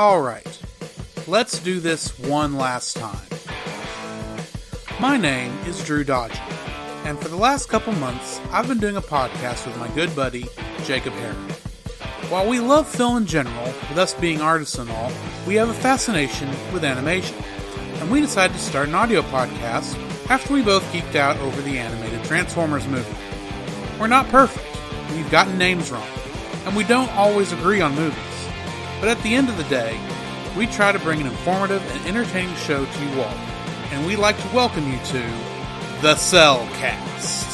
Alright, let's do this one last time. My name is Drew Dodger, and for the last couple months, I've been doing a podcast with my good buddy, Jacob Herron. While we love film in general, with us being artists and all, we have a fascination with animation, and we decided to start an audio podcast after we both geeked out over the animated Transformers movie. We're not perfect, we've gotten names wrong, and we don't always agree on movies. But at the end of the day, we try to bring an informative and entertaining show to you all, and we'd like to welcome you to The Cellcast.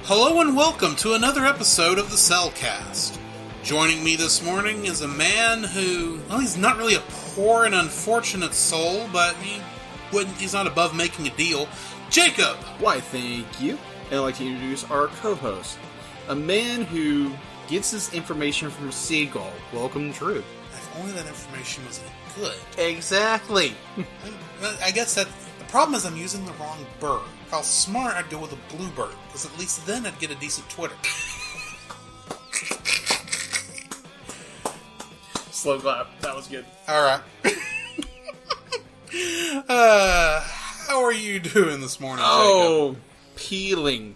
Hello and welcome to another episode of the Cellcast. Joining me this morning is a man who, well, he's not really a poor and unfortunate soul, but he's not above making a deal. Jacob! Why, thank you. I'd like to introduce our co-host, a man who gets his information from a seagull. Welcome, Drew. If only that information was good. Exactly. I guess that the problem is I'm using the wrong bird. If I was smart, I'd go with a bluebird, because at least then I'd get a decent Twitter. Slow clap. That was good. Alright. How are you doing this morning, Jacob? Peeling.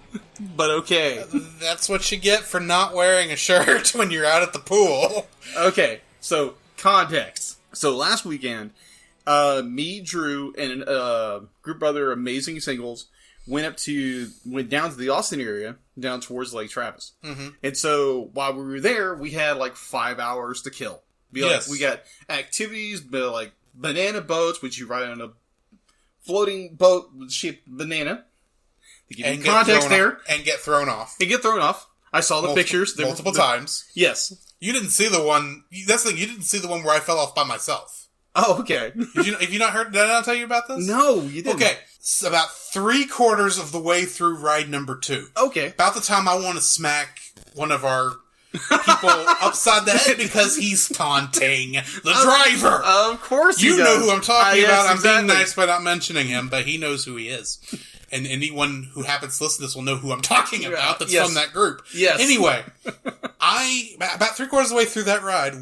But okay. That's what you get for not wearing a shirt when you're out at the pool. Okay, so context. So last weekend, me, Drew, and a group of other amazing singles went down to the Austin area, down towards Lake Travis. Mm-hmm. And so, while we were there, we had like 5 hours to kill. Yes. We got activities, but like banana boats, which you ride on a floating boat shaped banana. To give you context there. And get thrown off. I saw the pictures. Multiple times. Yes. You didn't see the one, that's the thing, you didn't see the one where I fell off by myself. Oh, okay. Have you not heard, did I not tell you about this? No, you didn't. Okay. So about 3/4 of the way through ride number 2. Okay. About the time I want to smack one of our people upside the head because he's taunting the driver. Of course you he does. know who I'm talking about. I'm exactly. being nice by not mentioning him, but he knows who he is. And anyone who happens to listen to this will know who I'm talking about that's from that group. Yes. Anyway, about 3/4 of the way through that ride,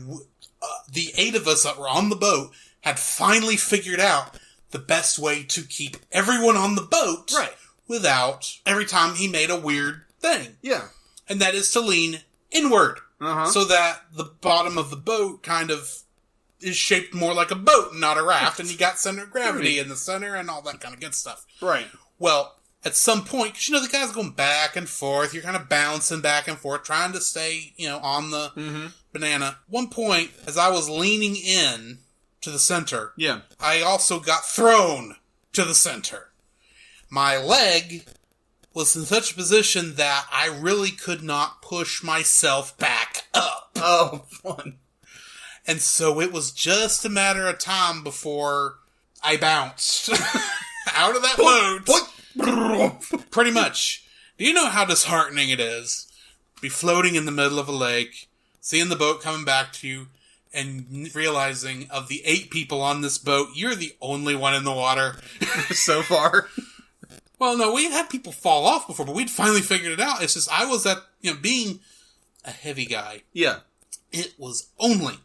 the 8 of us that were on the boat had finally figured out the best way to keep everyone on the boat without every time he made a weird thing. Yeah. And that is to lean inward. So that the bottom of the boat kind of is shaped more like a boat and not a raft, and you got center of gravity in the center and all that kind of good stuff. Right. Well, at some point, because the guy's going back and forth, you're kind of bouncing back and forth, trying to stay, on the banana. One point, as I was leaning in to the center, I also got thrown to the center. My leg was in such a position that I really could not push myself back up. Oh, fun. And so it was just a matter of time before I bounced out of that boat. Pretty much. Do you know how disheartening it is? Be floating in the middle of a lake, seeing the boat coming back to you, and realizing of the 8 people on this boat, you're the only one in the water. So far. Well, no, we had people fall off before, but we'd finally figured it out. It's just, I was at, being a heavy guy. Yeah. It was only,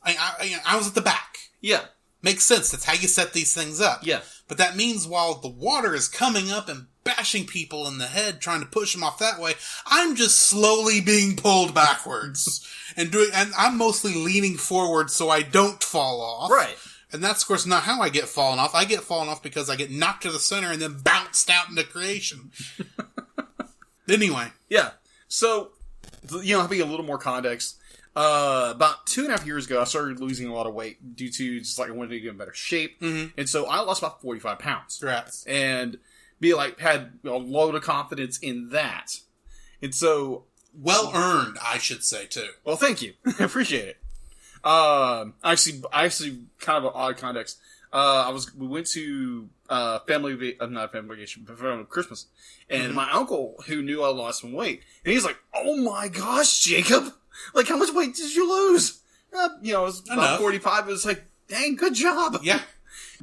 I was at the back. Yeah. Makes sense. That's how you set these things up. Yeah. But that means while the water is coming up and bashing people in the head, trying to push them off that way, I'm just slowly being pulled backwards. and I'm mostly leaning forward so I don't fall off. Right. And that's, of course, not how I get fallen off. I get fallen off because I get knocked to the center and then bounced out into creation. Anyway. Yeah. So, I'll be a little more context. About 2.5 years ago, I started losing a lot of weight due to just I wanted to get in better shape. Mm-hmm. And so I lost about 45 pounds. Rats. And had a load of confidence in that. And so... Well earned, I should say, too. Well, thank you. I appreciate it. Actually, kind of an odd context. we went to not family vacation, but Christmas, and my uncle, who knew I lost some weight, and he's like, "Oh my gosh, Jacob! Like, how much weight did you lose?" It was about 45. It was like, "Dang, good job!" Yeah,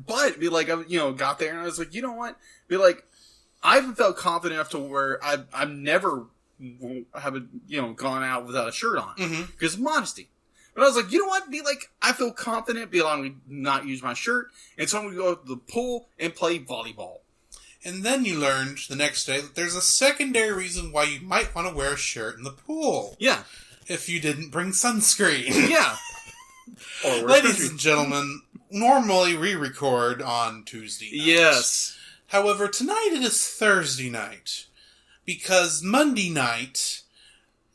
but be like, I got there, and I was like, you know what? Be like, I haven't felt confident enough to where I've never haven't gone out without a shirt on because of modesty. But I was like, you know what? Be like, I feel confident. Be allowed to not use my shirt, and so I'm going to go to the pool and play volleyball. And then you learned the next day that there's a secondary reason why you might want to wear a shirt in the pool. Yeah, if you didn't bring sunscreen. Yeah. Ladies and gentlemen, normally we record on Tuesday night. Yes. However, tonight it is Thursday night because Monday night,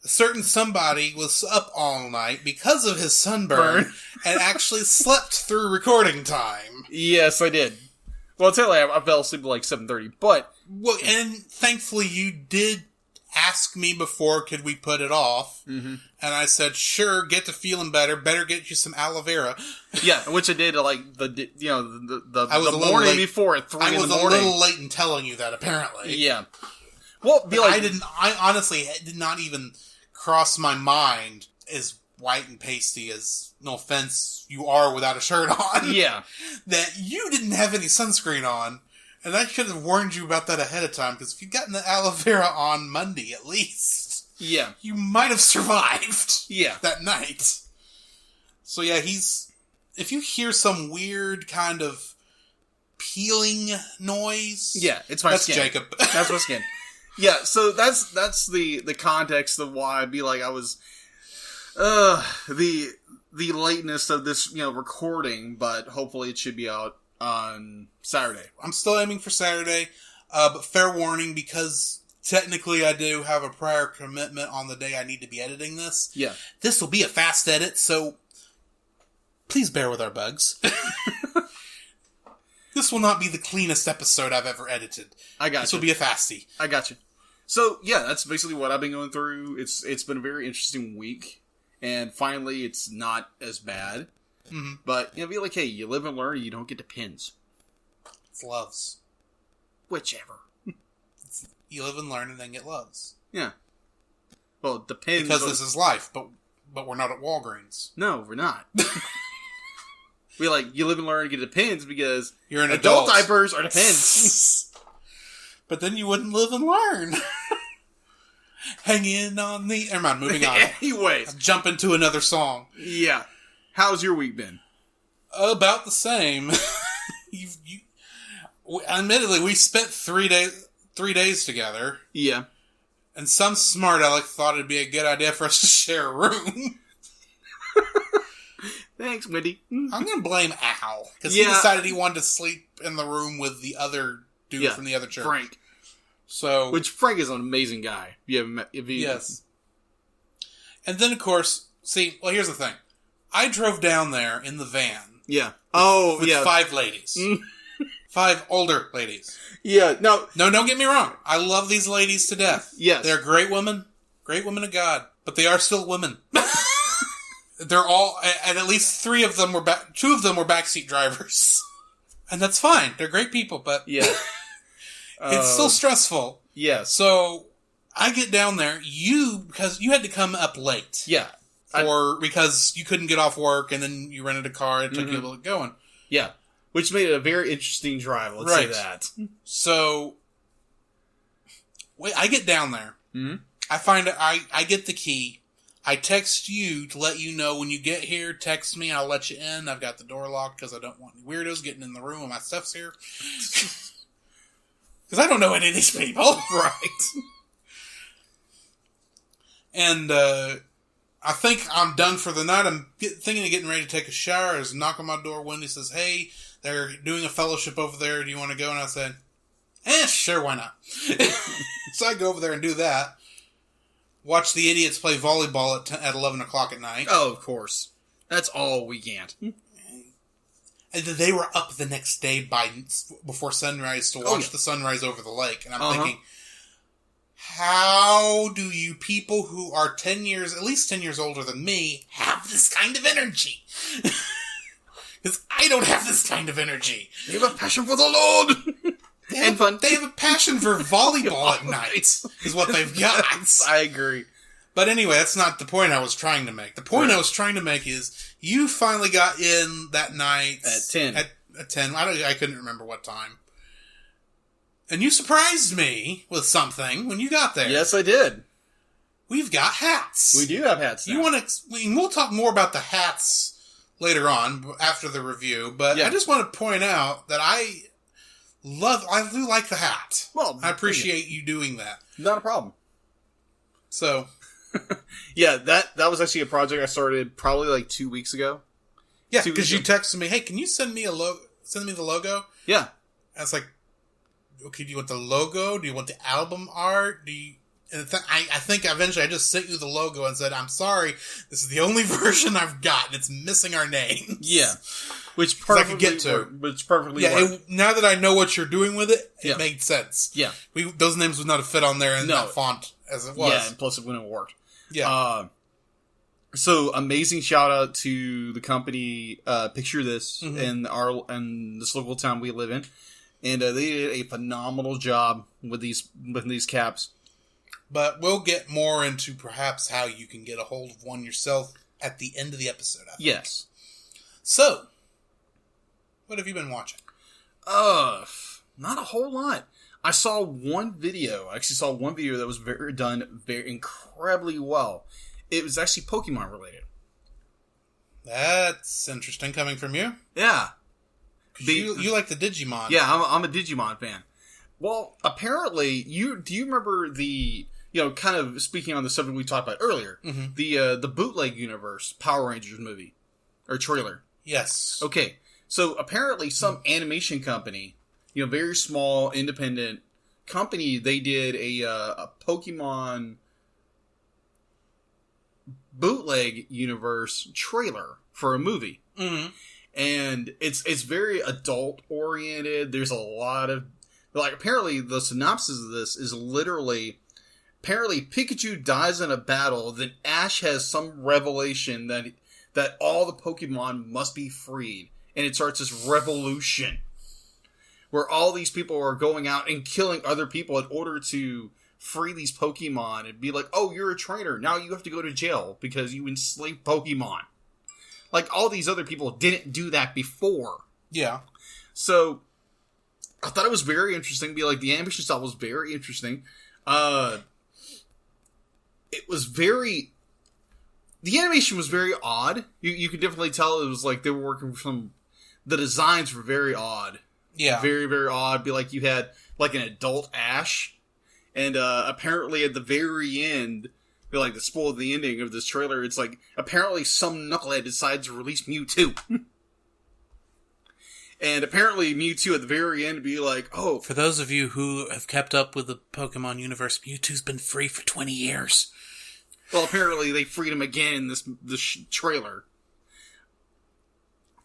a certain somebody was up all night because of his sunburn and actually slept through recording time. Yes, I did. Well, I'll tell you, I fell asleep at like 7:30, but... Well, and thankfully you did ask me before, could we put it off? Mm-hmm. And I said, sure, get to feeling better. Better get you some aloe vera. Yeah, which I did like the morning before at 3 in the morning. I was a little late in telling you that, apparently. Yeah. Well, I honestly did not even cross my mind as white and pasty as, no offense, you are without a shirt on. Yeah. That you didn't have any sunscreen on. And I should have warned you about that ahead of time, because if you'd gotten the aloe vera on Monday, at least, yeah, you might have survived. Yeah, that night. So yeah, if you hear some weird kind of peeling noise, yeah, it's my skin. Jacob. That's my skin. Yeah, so that's the context of why I'd be like, I was the lateness of this recording, but hopefully it should be out on Saturday. I'm still aiming for Saturday, but fair warning, because technically I do have a prior commitment on the day I need to be editing this. Yeah. This will be a fast edit, so please bear with our bugs. This will not be the cleanest episode I've ever edited. I got This will be a fastie. I got you. So, yeah, that's basically what I've been going through. It's been a very interesting week, and finally it's not as bad. Mm-hmm. But, be like, hey, you live and learn, you don't get the pins. It's loves. Whichever. You live and learn and then get loves. Yeah. Well, it depends. Because this is life, but we're not at Walgreens. No, we're not. We like, you live and learn and get the pins because you're an adult diapers are the pins. But then you wouldn't live and learn. Hanging on the... Never mind, moving on. Anyways. Jump into another song. Yeah. How's your week been? About the same. Admittedly, we spent 3 days together. Yeah. And some smart aleck thought it'd be a good idea for us to share a room. Thanks, Wendy. I'm going to blame Al. Because he decided he wanted to sleep in the room with the other dude from the other church. Frank. So, which Frank is an amazing guy. Yes. And then, of course, here's the thing. I drove down there in the van. Yeah. With 5 ladies. 5 older ladies. Yeah. No, don't get me wrong. I love these ladies to death. Yes. They're great women of God. But they are still women. They're all, and at least 2 of them were backseat drivers. And that's fine. They're great people, but yeah. It's still stressful. Yeah. So, I get down there, because you had to come up late. Yeah. Because you couldn't get off work, and then you rented a car, and it took you a little going. Yeah. Which made it a very interesting drive, let's say that. So, I get down there. Mm-hmm. I find I get the key. I text you to let you know when you get here. Text me, I'll let you in. I've got the door locked because I don't want any weirdos getting in the room when my stuff's here. Because I don't know any of these people. Right. And, I think I'm done for the night. I'm thinking of getting ready to take a shower. There's a knock on my door. Wendy says, hey, they're doing a fellowship over there. Do you want to go? And I said, sure, why not? So I go over there and do that. Watch the idiots play volleyball at 11 o'clock at night. Oh, of course. That's all weekend. And they were up the next day before sunrise to watch the sunrise over the lake. And I'm thinking, how do you people who are at least 10 years older than me, have this kind of energy? Because I don't have this kind of energy. They have a passion for the Lord! They have a passion for volleyball at night, is what they've got. I agree. But anyway, that's not the point I was trying to make. The point I was trying to make is, you finally got in that night. At 10. At 10. I couldn't remember what time. And you surprised me with something when you got there. Yes, I did. We've got hats. We do have hats now. We'll talk more about the hats later on, after the review, but I just want to point out that I do like the hat. Well, I appreciate you doing that. Not a problem. So... yeah, that was actually a project I started probably like 2 weeks ago. Yeah, because you texted me, hey, can you send me the logo? Yeah. I was like, okay, do you want the logo? Do you want the album art? And I think eventually I just sent you the logo and said, I'm sorry, this is the only version I've got, and it's missing our names. Yeah. Which perfectly I could get to. Which perfectly worked. Now that I know what you're doing with it, it Yeah. made sense. Yeah. Those names would not have fit on there in that font as it was. Yeah, and plus it wouldn't have worked. Yeah. So amazing shout out to the company Picture This in this local town we live in, and they did a phenomenal job with these caps. But we'll get more into perhaps how you can get a hold of one yourself at the end of the episode. I think. Yes. So, what have you been watching? Not a whole lot. I saw one video. I actually saw one video that was very incredibly well. It was actually Pokemon related. That's interesting coming from you. Yeah. You like the Digimon. Yeah, I'm a Digimon fan. Well, apparently, do you remember the, kind of speaking on the subject we talked about earlier, the bootleg universe Power Rangers movie or trailer? Yes. Okay, so apparently some animation company, very small independent company, they did a Pokemon bootleg universe trailer for a movie, and it's very adult oriented. There's a lot of apparently the synopsis of this is literally, apparently Pikachu dies in a battle, then Ash has some revelation that all the Pokemon must be freed, and it starts this revolution where all these people are going out and killing other people in order to free these Pokemon, and be like, oh, you're a trainer, now you have to go to jail because you enslaved Pokemon. Like, all these other people didn't do that before. Yeah. So I thought it was very interesting. The animation style was very interesting. It was very... The animation was very odd. You could definitely tell it was like they were working from... The designs were very odd. Yeah. Very, very odd. You had like an adult Ash. And apparently at the very end, the spoil of the ending of this trailer, it's like, apparently some knucklehead decides to release Mewtwo. And apparently Mewtwo at the very end would be like, oh... For those of you who have kept up with the Pokemon universe, Mewtwo's been free for 20 years. Well, apparently they freed him again in this trailer.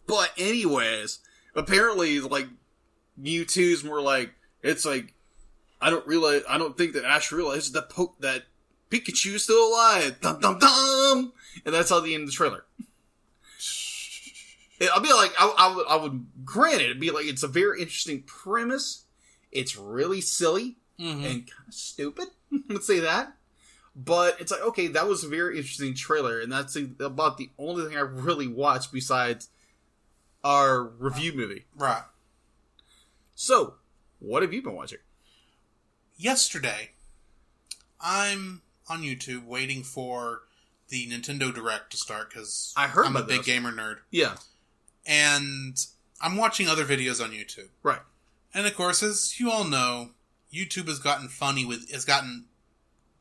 But anyways, apparently, Mewtwo's more it's I don't think that Ash realizes that Pikachu is still alive. Dum dum dum! And that's how the end of the trailer. I'll be I would grant it. It'd be it's a very interesting premise. It's really silly and kind of stupid. Let's say that. But it's okay, that was a very interesting trailer, and that's about the only thing I really watched besides our review movie. Right. So, what have you been watching? Yesterday, I'm on YouTube waiting for the Nintendo Direct to start because I'm a big gamer nerd. Yeah. And I'm watching other videos on YouTube. Right. And of course, as you all know, YouTube has gotten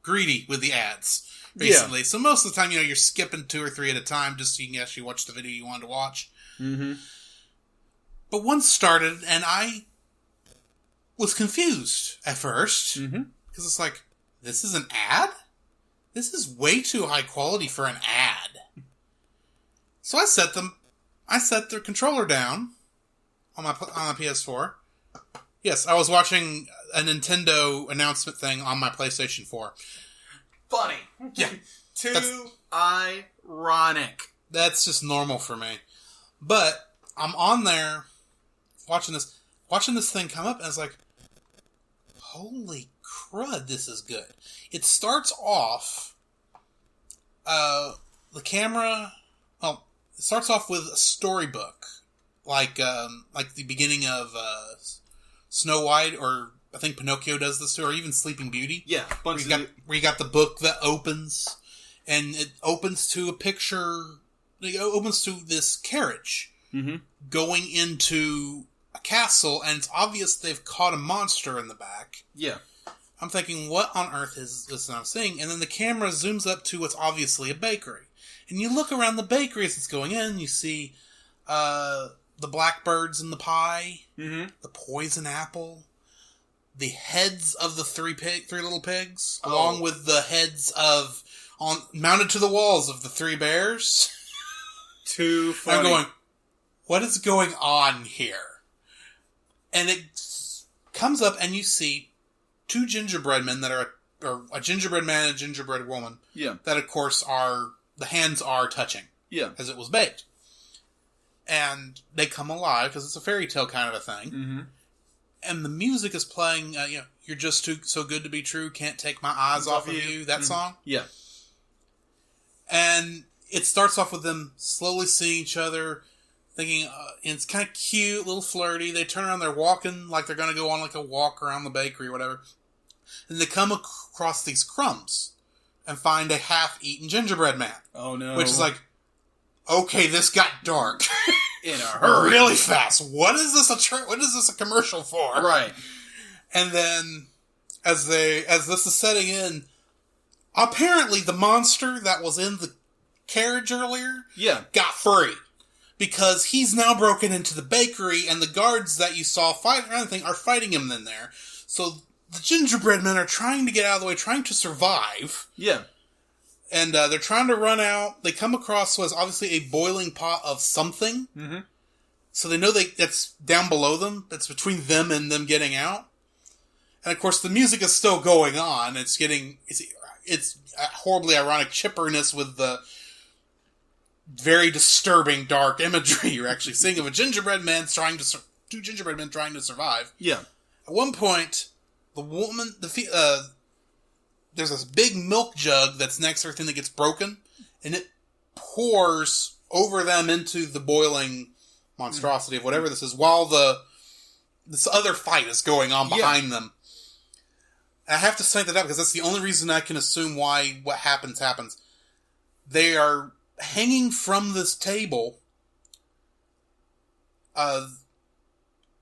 greedy with the ads recently. Yeah. So most of the time, you're skipping 2 or 3 at a time just so you can actually watch the video you want to watch. Mm-hmm. But one started, and I was confused at first. Mm-hmm. Because it's like, this is an ad? This is way too high quality for an ad. So I set the controller down on my PS4. Yes, I was watching a Nintendo announcement thing on my PlayStation 4. Funny. Yeah. Too ironic. That's just normal for me. But I'm on there watching this thing come up, and it's like, holy crud, this is good. It starts off, the camera, well, it starts off with a storybook, like the beginning of Snow White, or I think Pinocchio does this too, or even Sleeping Beauty. Yeah. Where you got the book that opens, and it opens to a picture, it opens to this carriage going into a castle, and it's obvious they've caught a monster in the back. Yeah. I'm thinking, what on earth is this I'm seeing? And then the camera zooms up to what's obviously a bakery. And you look around the bakery as it's going in, you see the blackbirds in the pie, the poison apple, the heads of the three little pigs, along with the heads mounted to the walls of the three bears. Too funny. I'm going, what is going on here? And it comes up, and you see two gingerbread men that or a gingerbread man and a gingerbread woman. Yeah. That, of course, the hands are touching. Yeah. As it was baked. And they come alive, because it's a fairy tale kind of a thing. Mm-hmm. And the music is playing, You're Just So Good to Be True, Can't Take My Eyes Off of You, that song. Yeah. And it starts off with them slowly seeing each other, thinking, and it's kind of cute, a little flirty. They turn around, they're walking like they're going to go on like a walk around the bakery or whatever. And they come across these crumbs and find a half-eaten gingerbread man. Oh, no. Which is like, okay, this got dark. In a hurry. Really fast. What is this a commercial for? Right. And then, as this is setting in, apparently the monster that was in the carriage earlier got free. Because he's now broken into the bakery, and the guards that you saw fighting or anything are fighting him in there. So the gingerbread men are trying to get out of the way, trying to survive. Yeah. And they're trying to run out. They come across what's obviously a boiling pot of something. Mm-hmm. So they know that's down below them. That's between them and them getting out. And of course, the music is still going on. It's horribly ironic chipperness with the very disturbing dark imagery you're actually seeing of two gingerbread men trying to survive. Yeah. At one point, the woman, there's this big milk jug that's next to everything that gets broken, and it pours over them into the boiling monstrosity of whatever this is, while this other fight is going on behind them. And I have to cite that up because that's the only reason I can assume why what happens. They are hanging from this table. The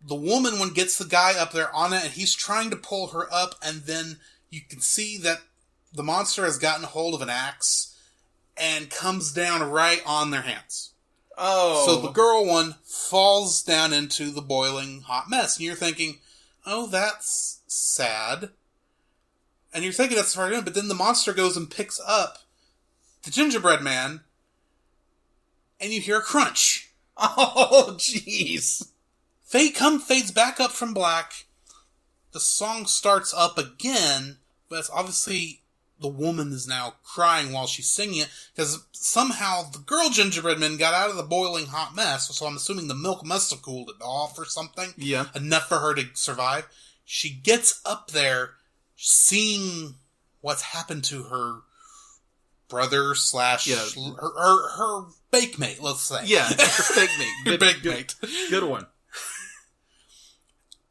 woman gets the guy up there on it, and he's trying to pull her up, and then you can see that the monster has gotten hold of an axe and comes down right on their hands. Oh. So the girl one falls down into the boiling hot mess, and you're thinking, oh, that's sad. And you're thinking that's far in, but then the monster goes and picks up the gingerbread man, and you hear a crunch. Oh, jeez. Fades back up from black. The song starts up again, but it's obviously the woman is now crying while she's singing it, because somehow the girl gingerbread man got out of the boiling hot mess, so I'm assuming the milk must have cooled it off or something. Yeah. Enough for her to survive. She gets up there, seeing what's happened to her brother / her bakemate, let's say. Yeah, her bakemate. Her bakemate. Good one.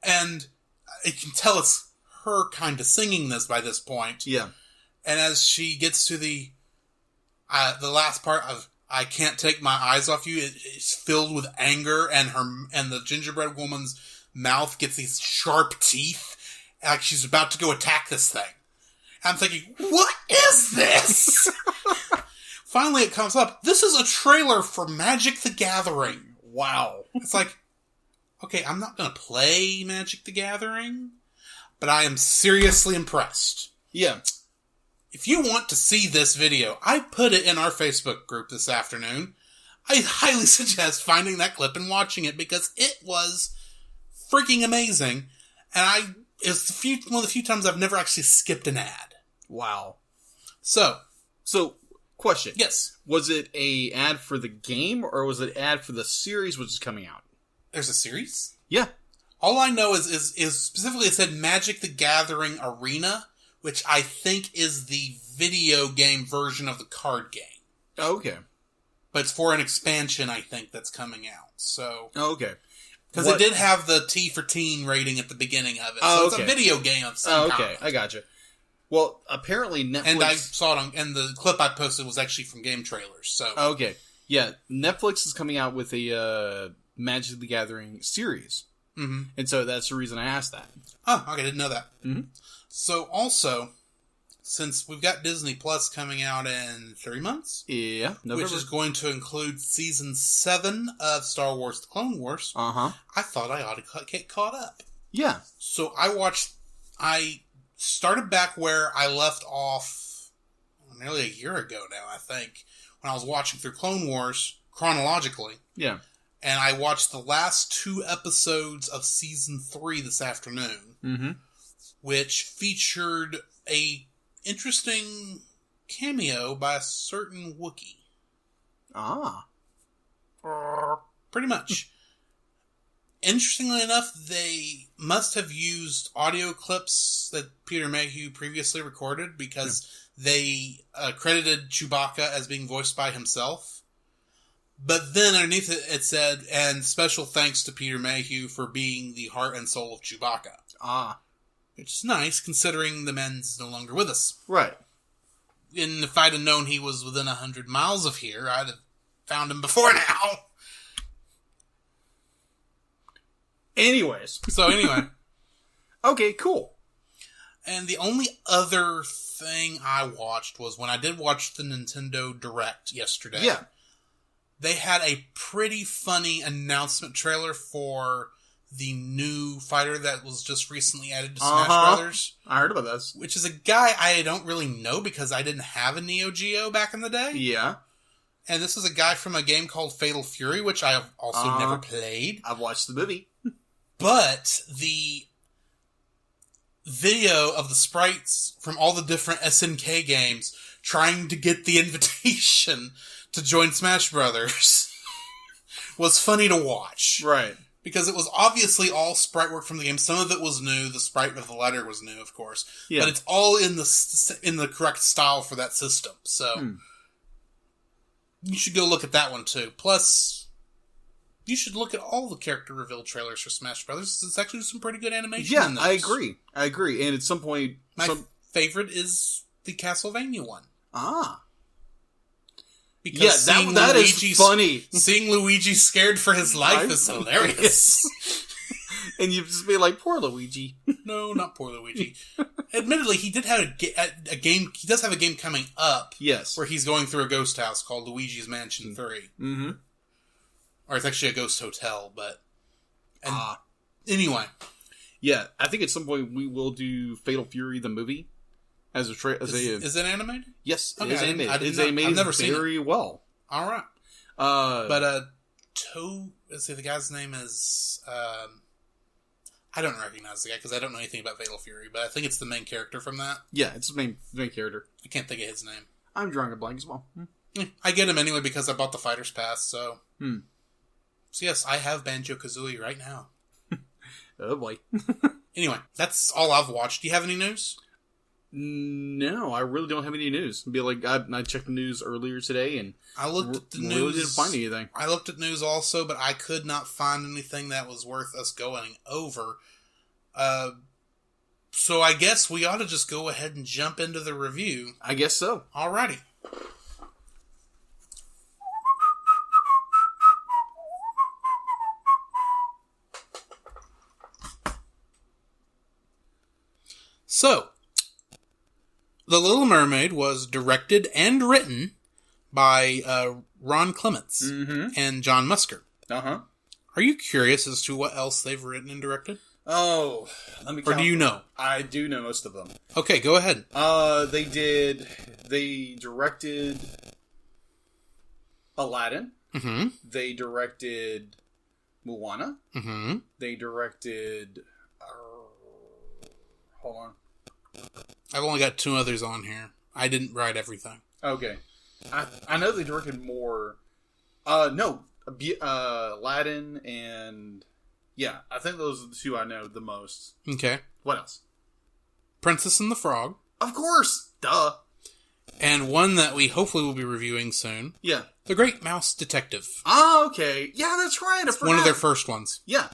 And you can tell it's her kind of singing this by this point. Yeah. And as she gets to the last part of "I Can't Take My Eyes Off You," it's filled with anger, and the gingerbread woman's mouth gets these sharp teeth, like she's about to go attack this thing. I'm thinking, what is this? Finally, it comes up. This is a trailer for Magic the Gathering. Wow. It's like, okay, I'm not going to play Magic the Gathering, but I am seriously impressed. Yeah. If you want to see this video, I put it in our Facebook group this afternoon. I highly suggest finding that clip and watching it, because it was freaking amazing. And it's one of the few times I've never actually skipped an ad. Wow. So, Question. Yes. Was it a ad for the game, or was it an ad for the series which is coming out? There's a series? Yeah. All I know is specifically it said Magic the Gathering Arena, which I think is the video game version of the card game. Okay. But it's for an expansion, I think, that's coming out. So. Okay. Because it did have the T for teen rating at the beginning of it. So it's a video game of some kind. Okay, I gotcha. Well, apparently Netflix... And I saw it and the clip I posted was actually from game trailers, so... Okay. Yeah, Netflix is coming out with a Magic the Gathering series. Mm-hmm. And so that's the reason I asked that. Oh, okay, I didn't know that. Mm-hmm. So also, since we've got Disney Plus coming out in 3 months... Yeah, November. Which is going to include Season 7 of Star Wars The Clone Wars. Uh-huh. I thought I ought to get caught up. Yeah. So I started back where I left off nearly a year ago now, I think, when I was watching through Clone Wars chronologically. Yeah. And I watched the last 2 episodes of Season 3 this afternoon, which featured a interesting cameo by a certain Wookiee. Ah. Pretty much. Interestingly enough, they must have used audio clips that Peter Mayhew previously recorded because they credited Chewbacca as being voiced by himself. But then underneath it said, and special thanks to Peter Mayhew for being the heart and soul of Chewbacca. Ah. Which is nice, considering the man's no longer with us. Right. And if I'd have known he was within 100 miles of here, I'd have found him before now. Anyways. So anyway. Okay, cool. And the only other thing I watched was when I did watch the Nintendo Direct yesterday. Yeah. They had a pretty funny announcement trailer for the new fighter that was just recently added to Smash Brothers. I heard about this. Which is a guy I don't really know because I didn't have a Neo Geo back in the day. Yeah. And this is a guy from a game called Fatal Fury, which I have also never played. I've watched the movie. But the video of the sprites from all the different SNK games trying to get the invitation to join Smash Brothers was funny to watch. Right. Because it was obviously all sprite work from the game. Some of it was new. The sprite of the letter was new, of course. Yeah. But it's all in the correct style for that system. So you should go look at that one too. Plus, you should look at all the character reveal trailers for Smash Brothers. It's actually some pretty good animation in those. I agree. And at some point... My favorite is the Castlevania one. Ah. Because that is funny. Seeing Luigi scared for his life is hilarious. And you just be like, poor Luigi. No, not poor Luigi. Admittedly, he did have a game. He does have a game coming up. Yes. Where he's going through a ghost house called Luigi's Mansion 3. Mm-hmm. Or it's actually a ghost hotel, but... Anyway. Yeah, I think at some point we will do Fatal Fury, the movie. Is it animated? Yes, it okay, is animated. It's animated I've never seen very well. All right. Let's see, the guy's name is... I don't recognize the guy because I don't know anything about Fatal Fury, but I think it's the main character from that. Yeah, it's the main character. I can't think of his name. I'm drawing a blank as well. I get him anyway because I bought the Fighter's Pass, so... So yes, I have Banjo-Kazooie right now. Oh boy. Anyway, that's all I've watched. Do you have any news? No, I really don't have any news. I checked the news earlier today, and I looked at the news. Really didn't find anything. I looked at news also, but I could not find anything that was worth us going over. So I guess we ought to just go ahead and jump into the review. I guess so. Alrighty. So, The Little Mermaid was directed and written by Ron Clements and John Musker. Uh-huh. Are you curious as to what else they've written and directed? Oh, let me count. Or do you know? I do know most of them. Okay, go ahead. They directed Aladdin. Mm-hmm. They directed Moana. Mm-hmm. They directed... hold on. I've only got 2 others on here. I didn't write everything. Okay. I know they directed more. No, Aladdin and yeah, I think those are the two I know the most. Okay. What else? Princess and the Frog. Of course, duh. And one that we hopefully will be reviewing soon. Yeah. The Great Mouse Detective. Oh, okay. Yeah, that's right. I forgot. One of their first ones. Yeah.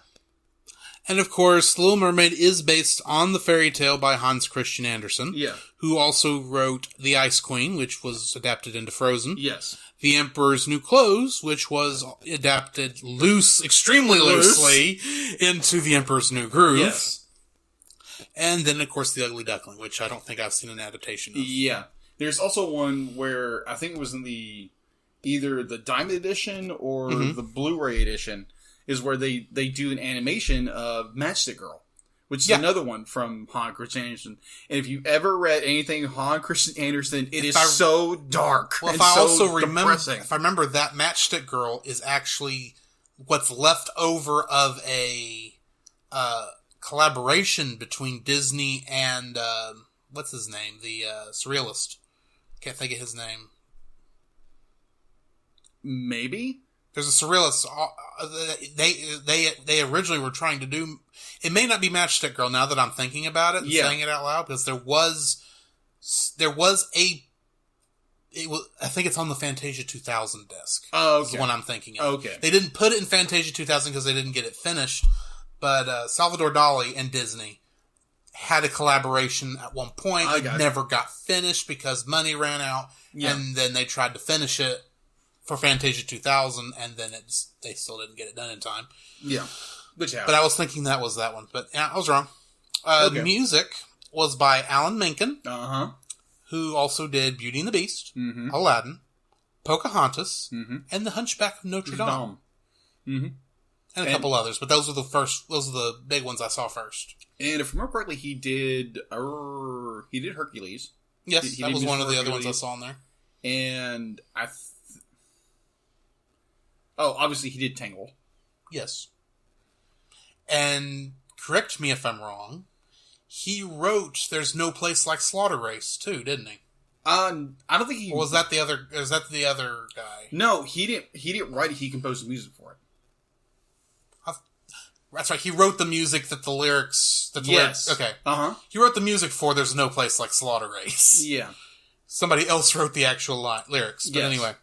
And of course, Little Mermaid is based on the fairy tale by Hans Christian Andersen. Yeah. Who also wrote The Ice Queen, which was adapted into Frozen. Yes. The Emperor's New Clothes, which was adapted extremely loosely, into The Emperor's New Groove. Yes. And then, of course, The Ugly Duckling, which I don't think I've seen an adaptation of. Yeah. There's also one where I think it was in either the Diamond Edition or the Blu-ray Edition, is where they do an animation of Matchstick Girl, which is another one from Hans Christian Andersen. And if you've ever read anything Hans Christian Andersen, it is so dark. Well, and if I so also remember, that Matchstick Girl is actually what's left over of a collaboration between Disney and what's his name, the surrealist. Can't think of his name. Maybe there's a surrealist. They originally were trying to do. It may not be Matchstick Girl now that I'm thinking about it and saying it out loud, because there was a. I think it's on the Fantasia 2000 disc. Oh, okay. Is the one I'm thinking of. Okay. They didn't put it in Fantasia 2000 because they didn't get it finished, but Salvador Dali and Disney had a collaboration at one point. It never got finished because money ran out, and then they tried to finish it for Fantasia 2000, and then they still didn't get it done in time. Yeah. Which happened. But I was thinking that was that one. But yeah, I was wrong. Music was by Alan Menken, who also did Beauty and the Beast, Aladdin, Pocahontas, and The Hunchback of Notre Dame. And a couple others, but those are the big ones I saw first. And if I remember correctly, he did Hercules. Yes, that was one of the other ones I saw in there. And obviously he did Tangle. Yes. And correct me if I'm wrong, he wrote There's No Place Like Slaughter Race too, didn't he? I don't think he... Or was that the other guy? No, he didn't write it, he composed the music for it. That's right, he wrote the music that the lyrics... Yes. Okay. He wrote the music for There's No Place Like Slaughter Race. Yeah. Somebody else wrote the actual lyrics. But anyway.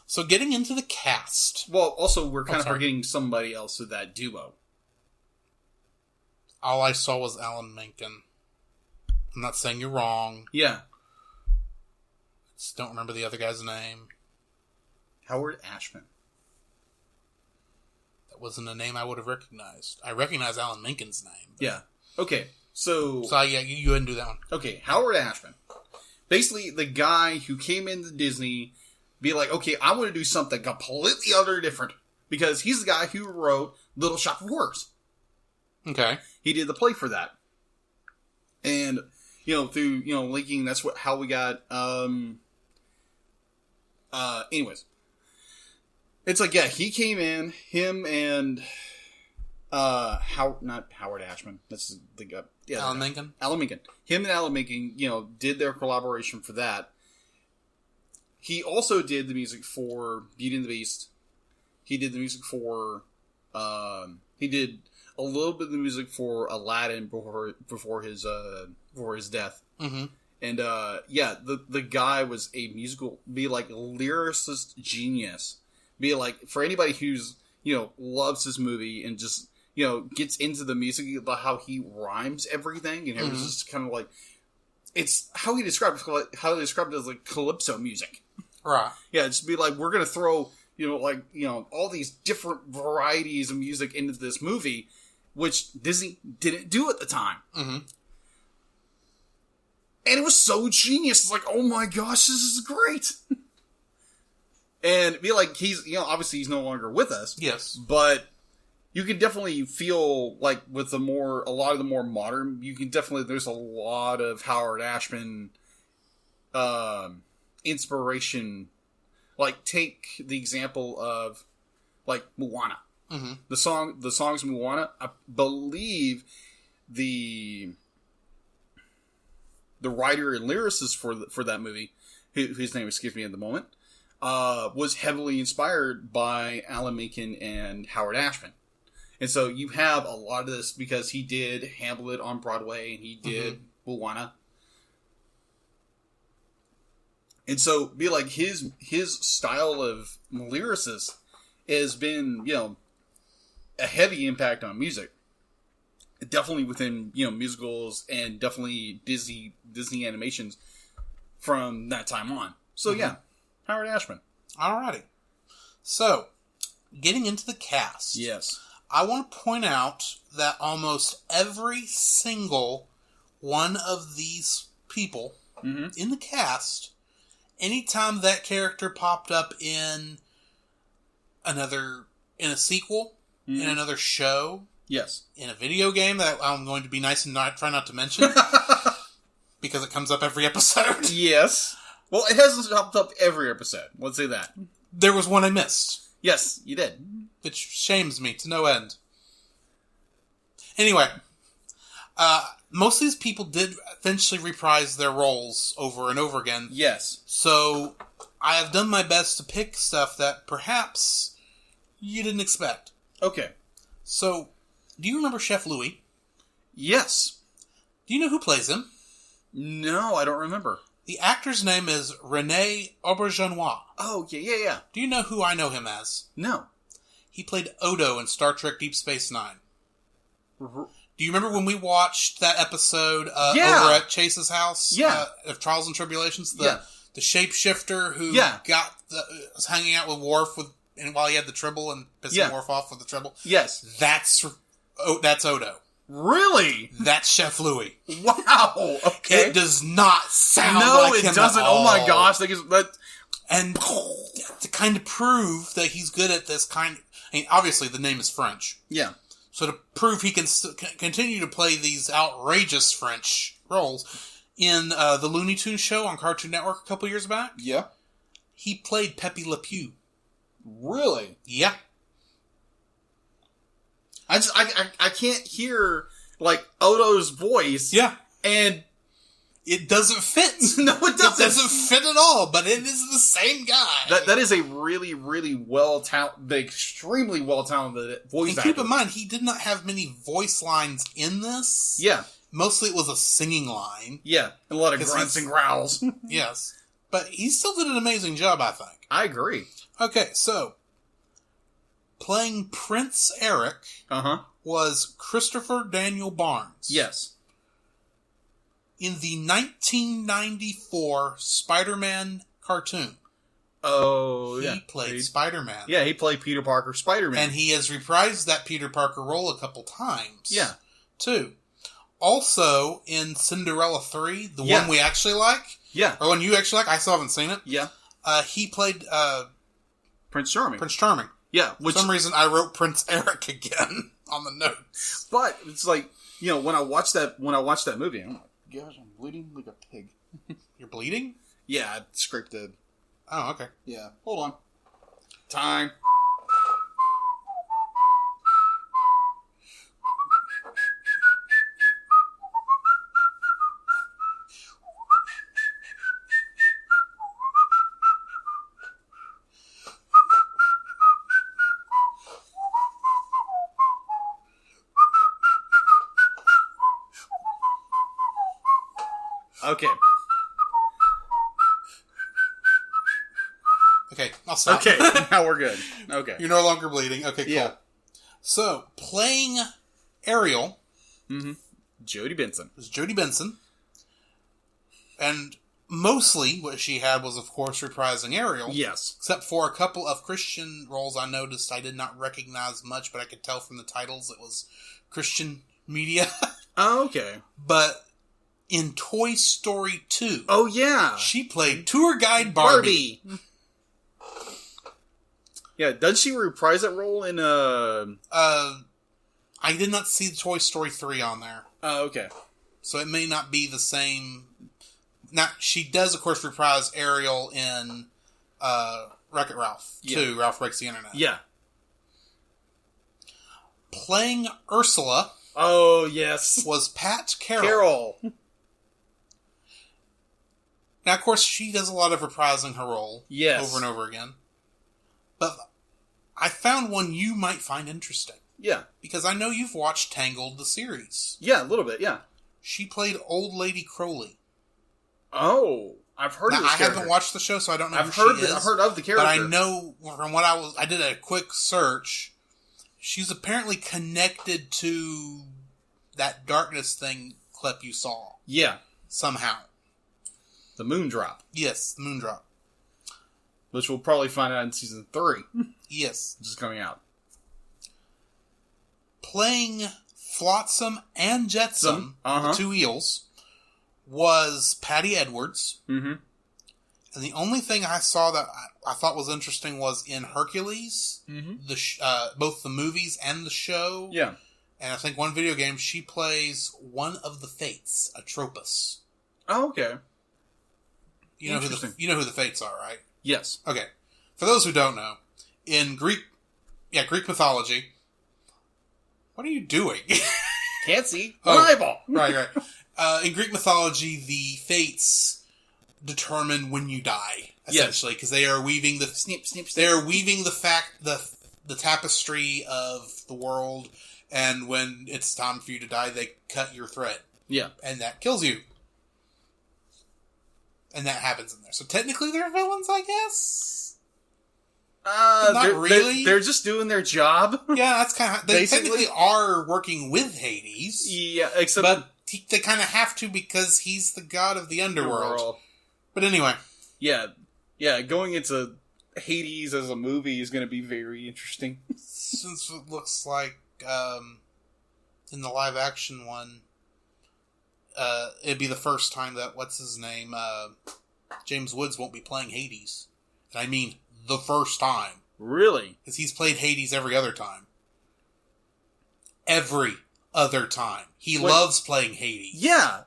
So getting into the cast. Well, also, we're kind of forgetting somebody else with that duo. All I saw was Alan Menken. I'm not saying you're wrong. Yeah. Just don't remember the other guy's name. Howard Ashman. That wasn't a name I would have recognized. I recognize Alan Menken's name. Yeah. Okay, so yeah, you go ahead and do that one. Okay, Howard Ashman. Basically, the guy who came into Disney, be like, okay, I want to do something completely other different. Because he's the guy who wrote Little Shop of Horrors. Okay. He did the play for that. And, through, linking, that's how we got, anyways. It's like, yeah, he came in, him and, not Howard Ashman. That's the guy. Yeah, Alan Menken? Alan Menken. Him and Alan Menken, did their collaboration for that. He also did the music for Beauty and the Beast. He did the music for, he did a little bit of the music for Aladdin before his death. Mm-hmm. And, the guy was a lyricist genius. Be like, for anybody who's, loves this movie and just, gets into the music, how he rhymes everything, and it was just kind of like, it's how he described it as like calypso music. Right. Yeah, just be like, we're going to throw, all these different varieties of music into this movie, which Disney didn't do at the time. Mm-hmm. And it was so genius. It's like, oh my gosh, this is great. And be like, he's, obviously he's no longer with us. Yes. But you can definitely feel like with a lot of the more modern, there's a lot of Howard Ashman, inspiration. Like, take the example of, like, Moana. Mm-hmm. The songs Moana, I believe the writer and lyricist for that movie whose name escapes me at the moment, was heavily inspired by Alan Menken and Howard Ashman. And so you have a lot of this because he did Hamlet on Broadway and he did Moana. And so be like his style of lyricist has been, a heavy impact on music. Definitely within, musicals and definitely Disney animations from that time on. So yeah, Howard Ashman. Alrighty. So, getting into the cast. Yes. I want to point out that almost every single one of these people in the cast, anytime that character popped up in a sequel, in another show, yes, in a video game that I'm going to be nice and try not to mention, because it comes up every episode. Yes. Well, it hasn't popped up every episode. Let's say that. There was one I missed. Yes, you did. Which shames me to no end. Anyway, most of these people did eventually reprise their roles over and over again. Yes. So, I have done my best to pick stuff that perhaps you didn't expect. Okay. So, do you remember Chef Louis? Yes. Do you know who plays him? No, I don't remember. The actor's name is René Auberjonois. Oh, yeah. Do you know who I know him as? No. He played Odo in Star Trek Deep Space Nine. Do you remember when we watched that episode over at Chase's house? Yeah. Of Trials and Tribulations? The shapeshifter who was hanging out with Worf while he had the Tribble and pissing Worf off with the Tribble? Yes. That's Odo. Really? That's Chef Louis. Wow. Okay. It does not sound like him. No, it doesn't. Oh my gosh. And to kind of prove that he's good at this obviously the name is French. Yeah. So to prove he can continue to play these outrageous French roles, in the Looney Tunes show on Cartoon Network a couple years back, he played Pepe Le Pew. Really? Yeah. I can't hear, Odo's voice. Yeah. And it doesn't fit. No, it doesn't. It doesn't fit at all, but it is the same guy. That is a really, really extremely well-talented voice actor. And keep in mind, he did not have many voice lines in this. Yeah. Mostly it was a singing line. Yeah. A lot of grunts and growls. Yes. But he still did an amazing job, I think. I agree. Okay, so playing Prince Eric was Christopher Daniel Barnes. Yes. In the 1994 Spider-Man cartoon. Oh, He played Spider-Man. Yeah, he played Peter Parker Spider-Man. And he has reprised that Peter Parker role a couple times. Yeah. Too. Also, in Cinderella 3, the one we actually like. Yeah. Or one you actually like. I still haven't seen it. Yeah. He played Prince Charming. Yeah. For some reason, I wrote Prince Eric again on the notes. But it's like, when I watched that movie, I'm like, gosh, I'm bleeding like a pig. You're bleeding? Yeah, I scraped it. Oh, okay. Yeah. Hold on. Time. Okay. Okay, I'll stop. Okay, now we're good. Okay. You're no longer bleeding. Okay, cool. Yeah. So, playing Ariel Jodie Benson. was Jodie Benson. And mostly what she had was, of course, reprising Ariel. Yes. Except for a couple of Christian roles I noticed I did not recognize much, but I could tell from the titles it was Christian media. Oh, okay. But in Toy Story 2... Oh, yeah. she played Tour Guide Barbie. Yeah, does she reprise that role in, I did not see Toy Story 3 on there. Oh, okay. So it may not be the same... Now, she does, of course, reprise Ariel in Wreck-It Ralph 2, Ralph Breaks the Internet. Yeah. Playing Ursula... Oh, yes. was Pat Carroll. Now, of course, she does a lot of reprising her role over and over again. But I found one you might find interesting. Yeah. Because I know you've watched Tangled, the series. Yeah, a little bit, yeah. She played Old Lady Crowley. Oh, I've heard of this character. I haven't watched the show, so I don't know who she is. I've heard of the character. But I know from what I did a quick search, she's apparently connected to that darkness thing clip you saw. Yeah. Somehow. The moon drop. Yes, the moon drop. Which we'll probably find out in season 3. Yes. Which is coming out. Playing Flotsam and Jetsam, the two eels, was Patty Edwards. Mm-hmm. And the only thing I saw that I thought was interesting was in Hercules, both the movies and the show. Yeah. And I think one video game, she plays one of the Fates, Atropos. Oh, okay. You know who the Fates are, right? Yes. Okay. For those who don't know, in Greek mythology, what are you doing? Can't see. Eyeball. Right. In Greek mythology, the Fates determine when you die, essentially, because they are weaving the They are weaving the tapestry of the world, and when it's time for you to die, they cut your thread. Yeah, and that kills you, and that happens in there. So technically, they're villains, I guess. Not really. They're just doing their job. Yeah, that's kind of. They technically are working with Hades. Yeah, except but they kind of have to because he's the god of the underworld. But anyway. Yeah, going into Hades as a movie is going to be very interesting. Since it looks like in the live action one, it'd be the first time that, what's his name, James Woods won't be playing Hades. And I mean the first time. Really? Because he's played Hades every other time. Every other time. He loves playing Hades. Yeah.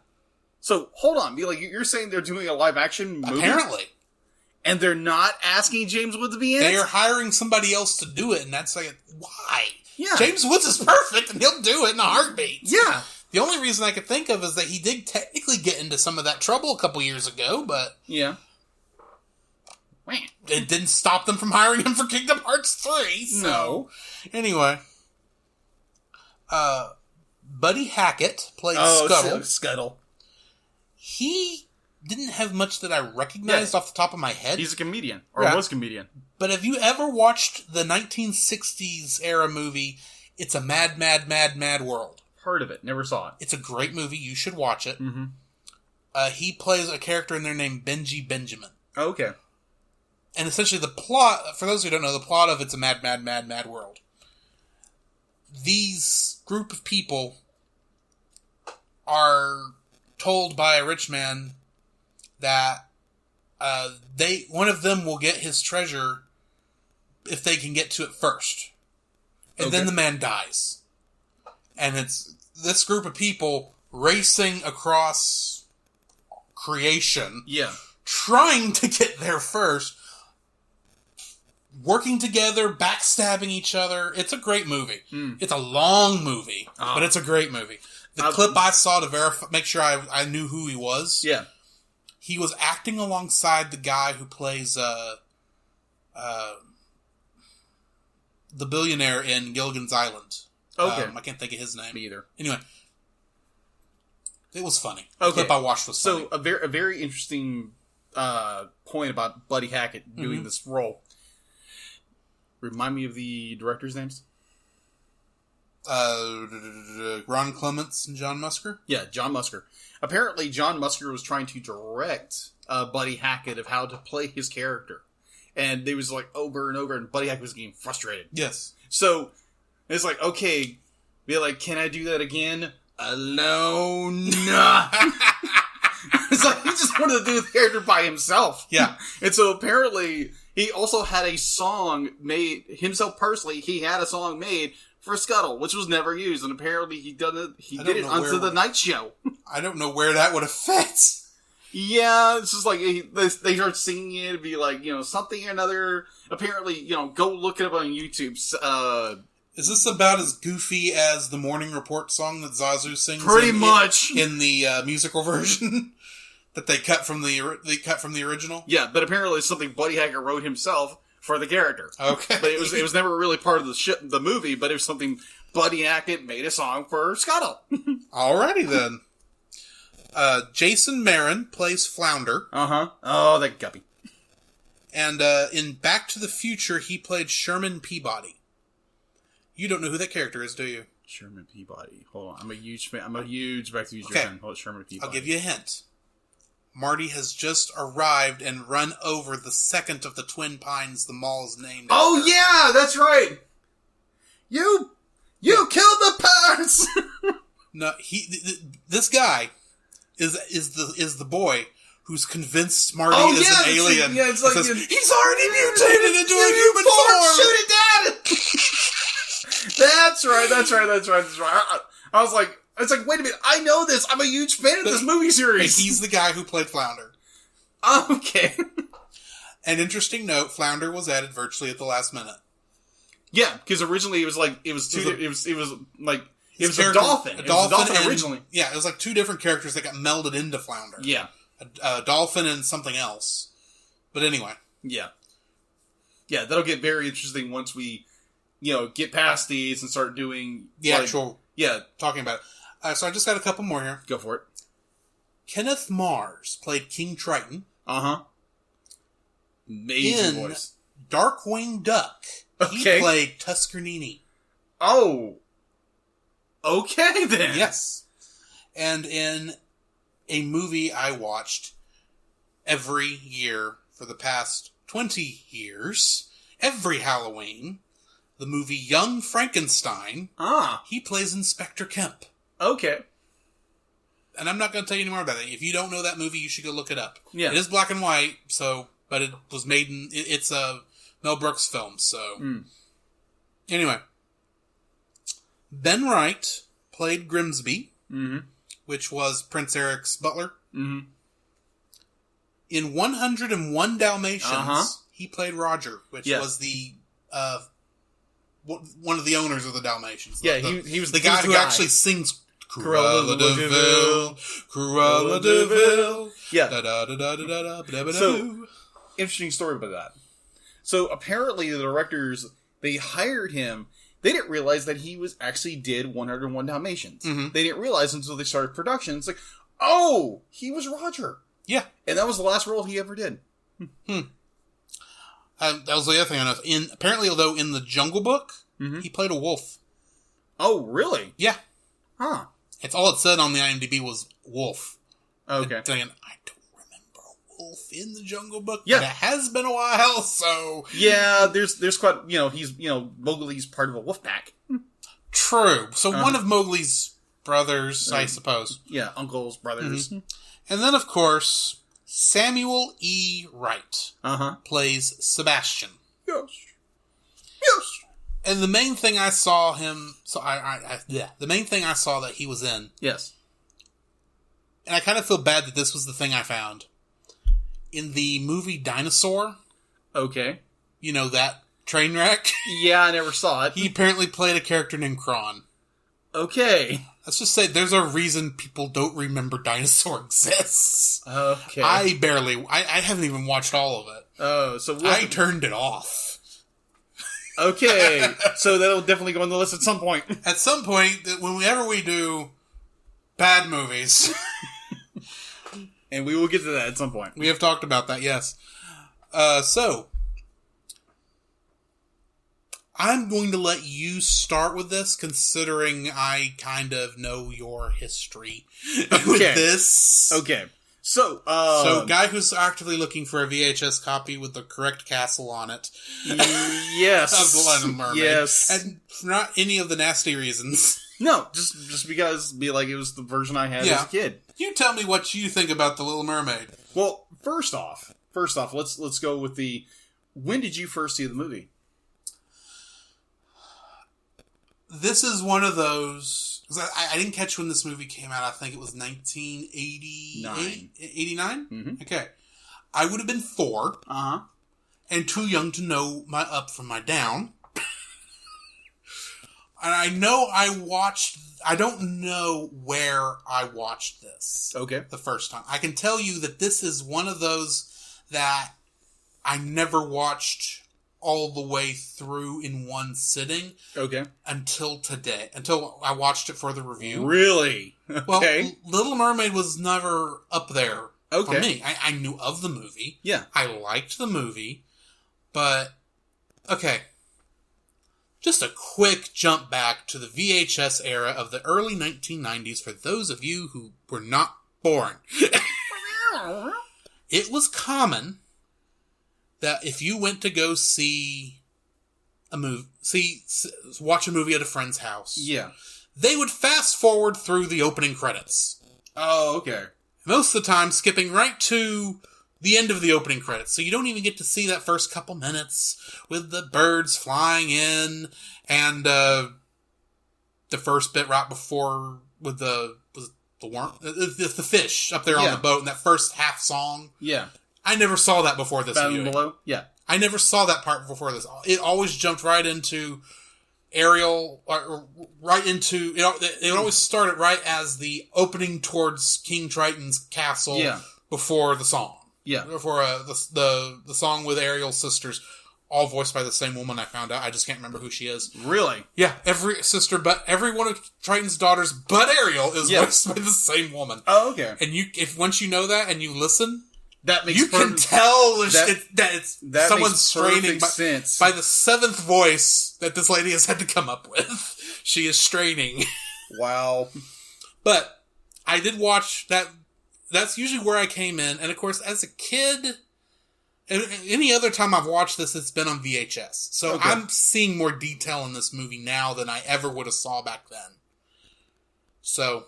So, hold on. You're saying they're doing a live-action movie? Apparently. And they're not asking James Woods to be in it? They are hiring somebody else to do it, and that's like, why? Yeah. James Woods is perfect, and he'll do it in a heartbeat. Yeah. The only reason I could think of is that he did technically get into some of that trouble a couple years ago, but... Yeah. It didn't stop them from hiring him for Kingdom Hearts 3, so... No. Anyway. Buddy Hackett played Scuttle. Scuttle. He didn't have much that I recognized off the top of my head. He's a comedian. Or was a comedian. But have you ever watched the 1960s era movie, It's a Mad, Mad, Mad, Mad World? Heard of it. Never saw it. It's a great movie. You should watch it. Mm-hmm. He plays a character in there named Benji Benjamin. Oh, okay. And essentially the plot, for those who don't know, the plot of It's a Mad, Mad, Mad, Mad World. These group of people are told by a rich man that one of them will get his treasure if they can get to it first. And then the man dies. And it's this group of people racing across creation. Yeah. Trying to get there first. Working together, backstabbing each other. It's a great movie. It's a long movie, but it's a great movie. The clip I saw to verify, make sure I knew who he was. Yeah. He was acting alongside the guy who plays the billionaire in Gilligan's Island. Okay. I can't think of his name. Me either. Anyway. It was funny. The clip I watched was funny. So, a very interesting point about Buddy Hackett doing this role. Remind me of the directors' names? Ron Clements and John Musker? Yeah, John Musker. Apparently, John Musker was trying to direct Buddy Hackett of how to play his character. And they was like over and over, and Buddy Hackett was getting frustrated. Yes. So, it's like, okay, be like, can I do that again? Alone? It's like, he just wanted to do the character by himself. Yeah. And so, apparently, he also had a song made, himself personally, he had a song made for Scuttle, which was never used, and apparently he did it onto the night show. I don't know where that would have fit. Yeah, it's just like, they start singing it, and be like, something or another. Apparently, go look it up on YouTube. Is this about as goofy as the Morning Report song that Zazu sings? Pretty much. In the musical version? That they cut from the original? Yeah, but apparently it's something Buddy Hackett wrote himself for the character. Okay. But it was never really part of the movie, but it was something Buddy Hackett made a song for Scuttle. Alrighty then. Jason Marin plays Flounder. Uh-huh. Oh, that guppy. And in Back to the Future, he played Sherman Peabody. You don't know who that character is, do you? Sherman Peabody. Hold on. I'm a huge fan. I'm a huge Back to the Future fan. Hold on, Sherman Peabody. I'll give you a hint. Marty has just arrived and run over the second of the Twin Pines the mall is named after. Oh, yeah! That's right! You killed the parents! No, this guy is the boy who's convinced Marty is an alien. It's like says, he's already mutated into a human form. Shoot it, Dad! That's right. I was like, wait a minute, I know this. I'm a huge fan of this movie series. He's the guy who played Flounder. Okay. An interesting note: Flounder was added virtually at the last minute. Yeah, because originally it was a dolphin. A dolphin originally. Yeah, it was like two different characters that got melded into Flounder. Yeah. A dolphin and something else. But anyway. Yeah. Yeah, that'll get very interesting once we, get past these and start doing the actual. Yeah. Talking about it. So I just got a couple more here. Go for it. Kenneth Mars played King Triton. Uh-huh. Amazing in voice. Darkwing Duck, he played Tuscarnini. Oh. Okay, then. Yes. And in a movie I watched every year for the past 20 years, every Halloween, the movie Young Frankenstein, he plays Inspector Kemp. Okay. And I'm not going to tell you any more about it. If you don't know that movie, you should go look it up. Yeah. It is black and white, but it was made in... It's a Mel Brooks film, so... Anyway. Ben Wright played Grimsby, which was Prince Eric's butler. Mm-hmm. In 101 Dalmatians, he played Roger, which was the... one of the owners of the Dalmatians. Yeah, he was the guy who actually sings Cruella de Vil, Cruella de Vil. Yeah. So, interesting story about that. So apparently the directors, they hired him. They didn't realize that he did 101 Dalmatians. Mm-hmm. They didn't realize until they started production. It's like, oh, he was Roger. Yeah. And that was the last role he ever did. That was the other thing I know. Apparently, although in the Jungle Book, he played a wolf. Oh, really? Yeah. Huh. It's all it said on the IMDb was wolf. Okay. I don't remember a wolf in the Jungle Book. Yeah. But it has been a while, so... Yeah, there's quite, Mowgli's part of a wolf pack. True. So one of Mowgli's brothers, I suppose. Yeah, uncles, brothers. Mm-hmm. And then, of course, Samuel E. Wright plays Sebastian. Yes. And the main thing I saw him... the main thing I saw that he was in... Yes. And I kind of feel bad that this was the thing I found. In the movie Dinosaur... Okay. You know, that train wreck? Yeah, I never saw it. He apparently played a character named Kron. Okay. Let's just say there's a reason people don't remember Dinosaur exists. Okay. I haven't even watched all of it. Oh, so... I turned it off. Okay, so that'll definitely go on the list at some point. At some point, whenever we do bad movies. And we will get to that at some point. We have talked about that, yes. So, I'm going to let you start with this, considering I kind of know your history with this. Okay. So, guy who's actively looking for a VHS copy with the correct castle on it. Yes. Of the Little Mermaid. Yes. And for not any of the nasty reasons. No, just because it was the version I had as a kid. You tell me what you think about the Little Mermaid. Well, first off, let's go with when did you first see the movie? This is one of those... I didn't catch when this movie came out. I think it was 1989? 89? Mm-hmm. Okay. I would have been 4. Uh-huh. And too young to know my up from my down. I know I don't know where I watched this. Okay. The first time. I can tell you that this is one of those that I never watched all the way through in one sitting. Okay. Until today. Until I watched it for the review. Really? Okay. Well, Little Mermaid was never up there for me. I knew of the movie. Yeah. I liked the movie. But, okay. Just a quick jump back to the VHS era of the early 1990s for those of you who were not born. It was common that if you went to go see a movie, watch a movie at a friend's house, yeah, they would fast forward through the opening credits. Oh, okay. Most of the time, skipping right to the end of the opening credits. So you don't even get to see that first couple minutes with the birds flying in and the first bit right before with the worm, the fish up there on the boat and that first half song. Yeah. I never saw that before this viewing. Below? Yeah. I never saw that part before this. It always jumped right into Ariel, right into, it always started right as the opening towards King Triton's castle before the song. Yeah. Before the song with Ariel's sisters, all voiced by the same woman I found out. I just can't remember who she is. Really? Yeah, every one of Triton's daughters but Ariel is voiced by the same woman. Oh, okay. And if once you know that and you listen, that makes you can tell that someone's straining sense. By the seventh voice that this lady has had to come up with. She is straining. Wow. But I did watch that. That's usually where I came in. And of course, as a kid, any other time I've watched this, it's been on VHS. So I'm seeing more detail in this movie now than I ever would have saw back then. So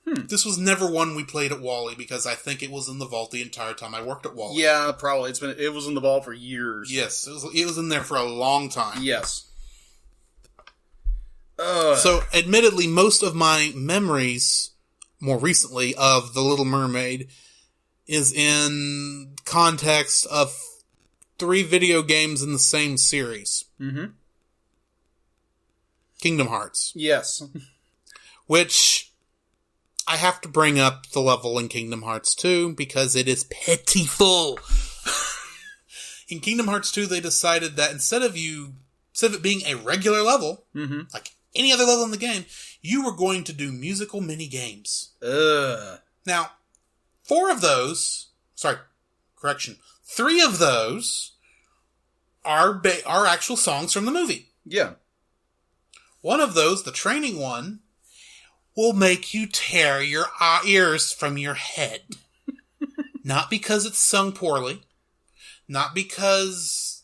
this was never one we played at Wally because I think it was in the vault the entire time I worked at Wally. Yeah, probably. It was in the vault for years. Yes, it was in there for a long time. Yes. So, admittedly, most of my memories, more recently, of The Little Mermaid is in context of 3 video games in the same series. Mm-hmm. Kingdom Hearts. Yes. Which I have to bring up the level in Kingdom Hearts 2 because it is pitiful. In Kingdom Hearts 2, they decided that instead of it being a regular level, like any other level in the game, you were going to do musical mini games. Now, 3 of those are actual songs from the movie. Yeah. One of those, the training one, will make you tear your ears from your head. Not because it's sung poorly. Not because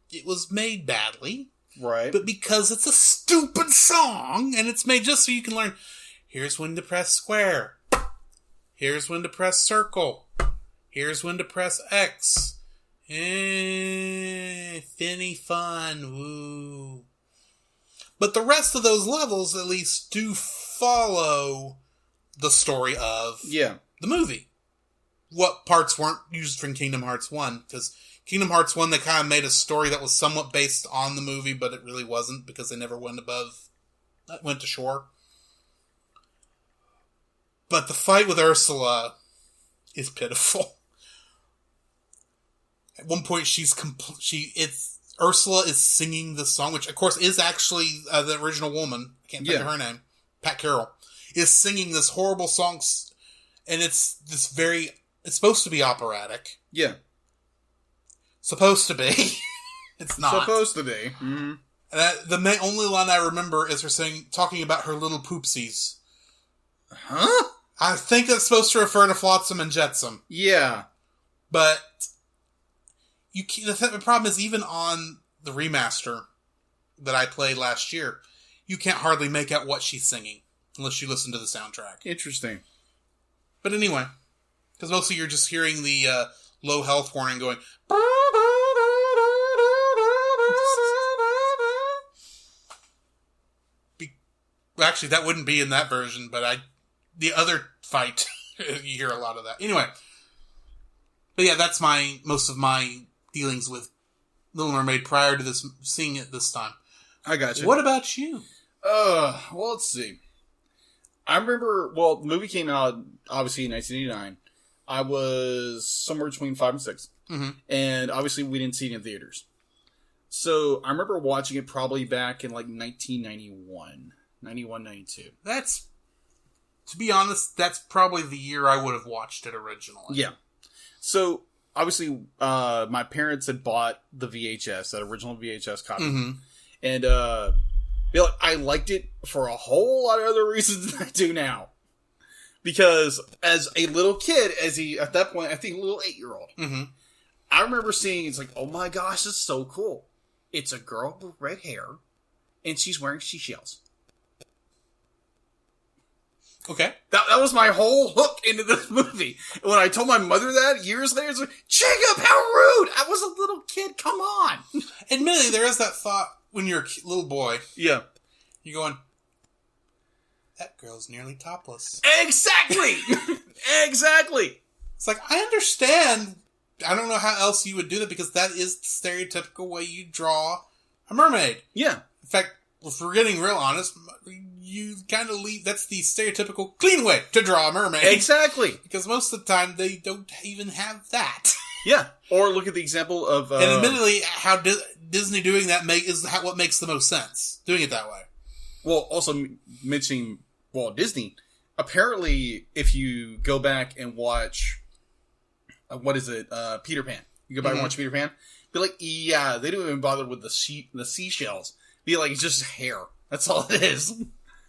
it was made badly. Right. But because it's a stupid song, and it's made just so you can learn, here's when to press square. Here's when to press circle. Here's when to press X. Finny fun, woo. But the rest of those levels, at least, do follow the story of the movie. What parts weren't used from Kingdom Hearts 1, because Kingdom Hearts 1, they kind of made a story that was somewhat based on the movie, but it really wasn't, because they never went to shore. But the fight with Ursula is pitiful. At one point, Ursula is singing this song, which of course is actually the original woman. I can't think of her name. Pat Carroll is singing this horrible song, and it's supposed to be operatic. Yeah. Supposed to be. It's not. Supposed to be. Mm-hmm. The only line I remember is her talking about her little poopsies. Huh? I think that's supposed to refer to Flotsam and Jetsam. Yeah. But the problem is, even on the remaster that I played last year, you can't hardly make out what she's singing unless you listen to the soundtrack. Interesting. But anyway, because mostly you're just hearing the low health warning going. Actually, that wouldn't be in that version, but the other fight, you hear a lot of that. Anyway. But yeah, that's most of my dealings with Little Mermaid prior to seeing it this time. I got you. What about you? Well, let's see. I remember, the movie came out, obviously, in 1989. I was somewhere between 5 and 6. Mm-hmm. And, obviously, we didn't see it in theaters. So, I remember watching it probably back in, 1991. 91, 92. That's, to be honest, that's probably the year I would have watched it originally. Yeah. So, obviously, my parents had bought the VHS, that original VHS copy. Mm-hmm. And, I liked it for a whole lot of other reasons than I do now. Because as a little kid, at that point, I think a little 8-year-old, mm-hmm. I remember seeing, it's like, oh my gosh, it's so cool. It's a girl with red hair, and she's wearing seashells. Okay. That was my whole hook into this movie. And when I told my mother that years later, it's like, Jacob, how rude! I was a little kid, come on! Admittedly, there is that thought when you're a little boy. Yeah. You're going, that girl's nearly topless. Exactly! Exactly! It's like, I understand. I don't know how else you would do that because that is the stereotypical way you draw a mermaid. Yeah. In fact, if we're getting real honest, you kind of leave, that's the stereotypical clean way to draw a mermaid. Exactly. Because most of the time they don't even have that. Yeah. Or look at the example of... and admittedly, how Disney doing that is what makes the most sense. Doing it that way. Well, also mentioning Walt Disney, apparently if you go back and watch, Peter Pan. You go back and watch Peter Pan, be like, yeah, they don't even bother with the seashells. Be like, it's just hair. That's all it is.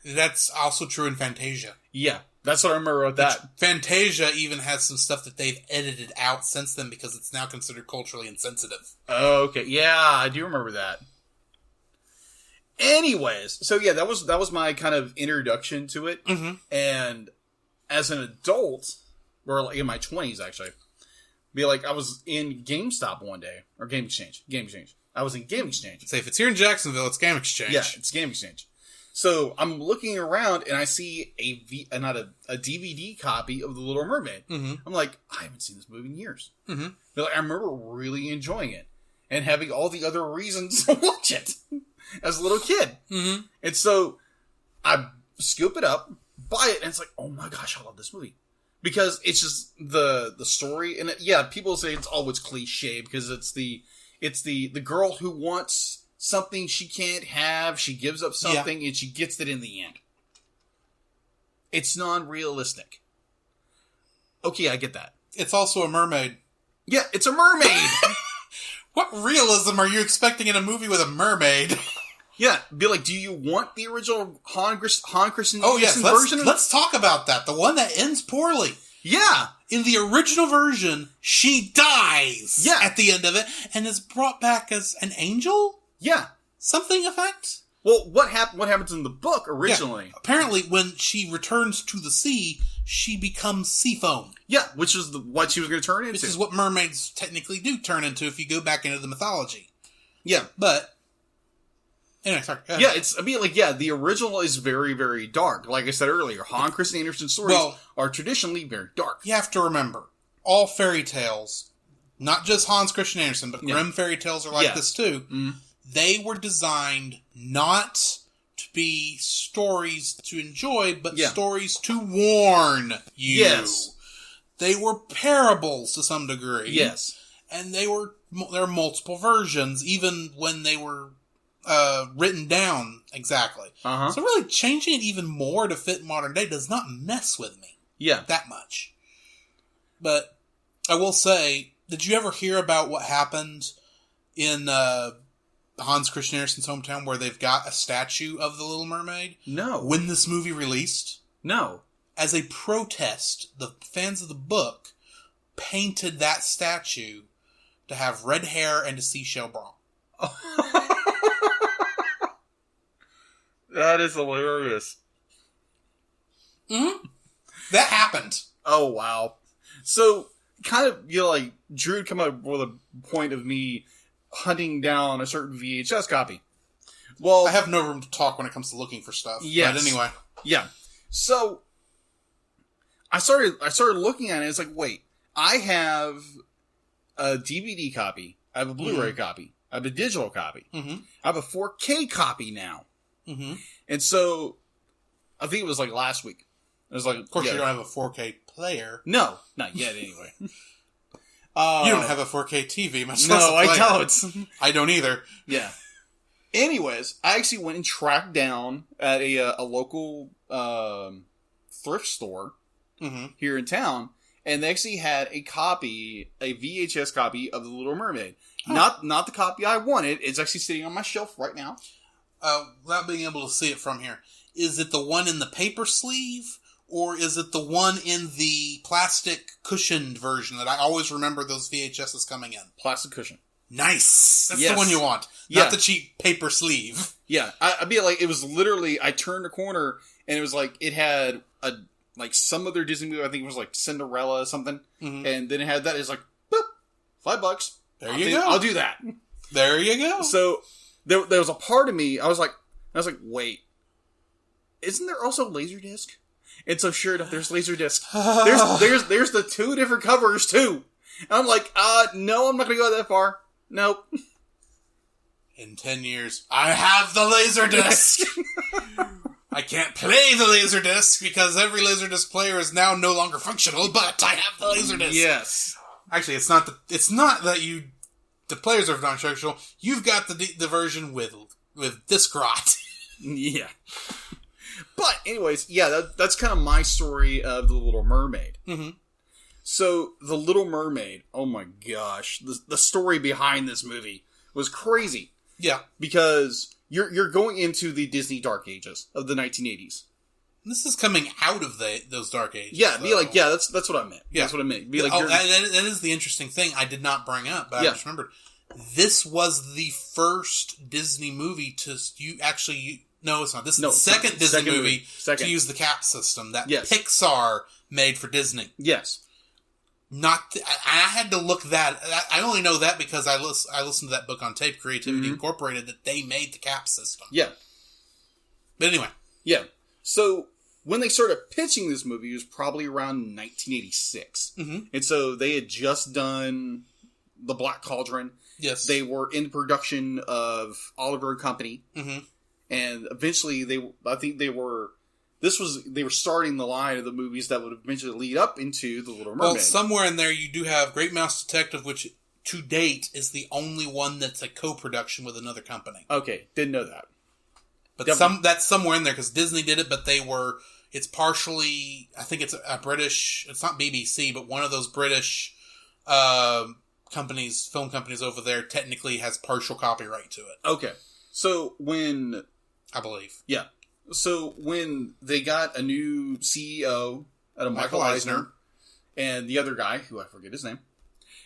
That's also true in Fantasia. Yeah, that's what I remember about that. Fantasia even has some stuff that they've edited out since then because it's now considered culturally insensitive. Oh, okay. Yeah, I do remember that. Anyways, so yeah, that was my kind of introduction to it. Mm-hmm. And as an adult, or in my 20s actually, I was in GameStop one day, or Game Exchange. I was in Game Exchange. Say, if it's here in Jacksonville, it's Game Exchange. Yeah, it's Game Exchange. So I'm looking around and I see a DVD copy of The Little Mermaid. Mm-hmm. I'm like, I haven't seen this movie in years. Mm-hmm. But I remember really enjoying it and having all the other reasons to watch it as a little kid. Mm-hmm. And so I scoop it up, buy it, and it's like, oh my gosh, I love this movie. Because it's just the story, and people say it's always cliche because it's the girl who wants something she can't have, she gives up something, and she gets it in the end. It's non-realistic. Okay, I get that. It's also a mermaid. Yeah, it's a mermaid! What realism are you expecting in a movie with a mermaid? Yeah, be like, do you want the original Han Christian version? version? Let's talk about that. The one that ends poorly. Yeah. In the original version, she dies at the end of it and is brought back as an angel? Yeah. Something effect? Well, what happens in the book originally? Yeah. Apparently, when she returns to the sea, she becomes sea foam. Yeah, which is what she was going to turn into. Which is what mermaids technically do turn into if you go back into the mythology. Yeah. But... anyway, sorry. Yeah, the original is very, very dark. Like I said earlier, Han Christian Andersen stories are traditionally very dark. You have to remember, all fairy tales, not just Hans Christian Andersen, but Grimm fairy tales are like this too. Mm-hmm. They were designed not to be stories to enjoy, but stories to warn you. Yes. They were parables to some degree. Yes. And there are multiple versions, even when they were written down exactly. Uh-huh. So really changing it even more to fit modern day does not mess with me. Yeah. That much. But I will say, did you ever hear about what happened in Hans Christian Andersen's hometown where they've got a statue of the Little Mermaid? No. When this movie released? No. As a protest, the fans of the book painted that statue to have red hair and a seashell bra. That is hilarious. Mm-hmm. That happened. Oh, wow. So, kind of, Drew come up with a point of me hunting down a certain VHS copy. Well, I have no room to talk when it comes to looking for stuff. Yes. But anyway. Yeah. So, I started looking at it, and it's like, wait, I have a DVD copy. I have a Blu-ray copy. I I have a digital copy. Mm-hmm. I have a 4K copy now. Mm-hmm. And so, I think it was like last week. It was like, of course, you don't have a 4K player. No, not yet anyway. You don't have a 4K TV, much less No, a player. I don't. I don't either. Yeah. Anyways, I actually went and tracked down at a local thrift store here in town, and they actually had a VHS copy of The Little Mermaid. Huh. Not the copy I wanted. It's actually sitting on my shelf right now. Without being able to see it from here, is it the one in the paper sleeve, or is it the one in the plastic cushioned version that I always remember those VHSs coming in? Plastic cushion. Nice! That's Yes. the one you want. Not the cheap paper sleeve. Yeah. I'd be like, it was literally, I turned a corner, and it was like, it had some other Disney movie, I think it was like Cinderella or something, and then it had that, it's like, boop, $5. There you go. I'll do that. There you go. So, there was a part of me, I was like, wait, isn't there also Laserdisc? And so sure enough, there's Laserdisc. There's the two different covers too. And I'm like, no, I'm not gonna go that far. Nope. In 10 years, I have the Laserdisc! I can't play the Laserdisc because every Laserdisc player is now no longer functional, but I have the Laserdisc! Yes. Actually, it's not that the players are non-functional. You've got the version with disc rot. Yeah. But anyways, yeah, that's kind of my story of The Little Mermaid. Mm-hmm. So, The Little Mermaid, oh my gosh, the story behind this movie was crazy. Yeah. Because you're going into the Disney Dark Ages of the 1980s. This is coming out of those Dark Ages. Yeah, be like, yeah, that's what I meant. Yeah. That's what I meant. Be like, that is the interesting thing I did not bring up, but I just remembered. This was the first Disney movie no, it's not. This is the second Disney movie to use the cap system that Pixar made for Disney. Yes. I had to look that. I only know that because I listened to that book on tape, Creativity Incorporated, that they made the cap system. Yeah. But anyway. Yeah. So, when they started pitching this movie, it was probably around 1986. Mm-hmm. And so, they had just done The Black Cauldron. Yes. They were in production of Oliver & Company. Mm-hmm. And eventually, they were starting the line of the movies that would eventually lead up into The Little Mermaid. Well, somewhere in there you do have Great Mouse Detective, which to date is the only one that's a co-production with another company. Okay, didn't know that. But that's somewhere in there because Disney did it, but it's partially, I think it's a British, it's not BBC, but one of those British film companies over there technically has partial copyright to it. Okay. So I believe. Yeah. So when they got a new CEO out of Michael Eisner and the other guy, who I forget his name.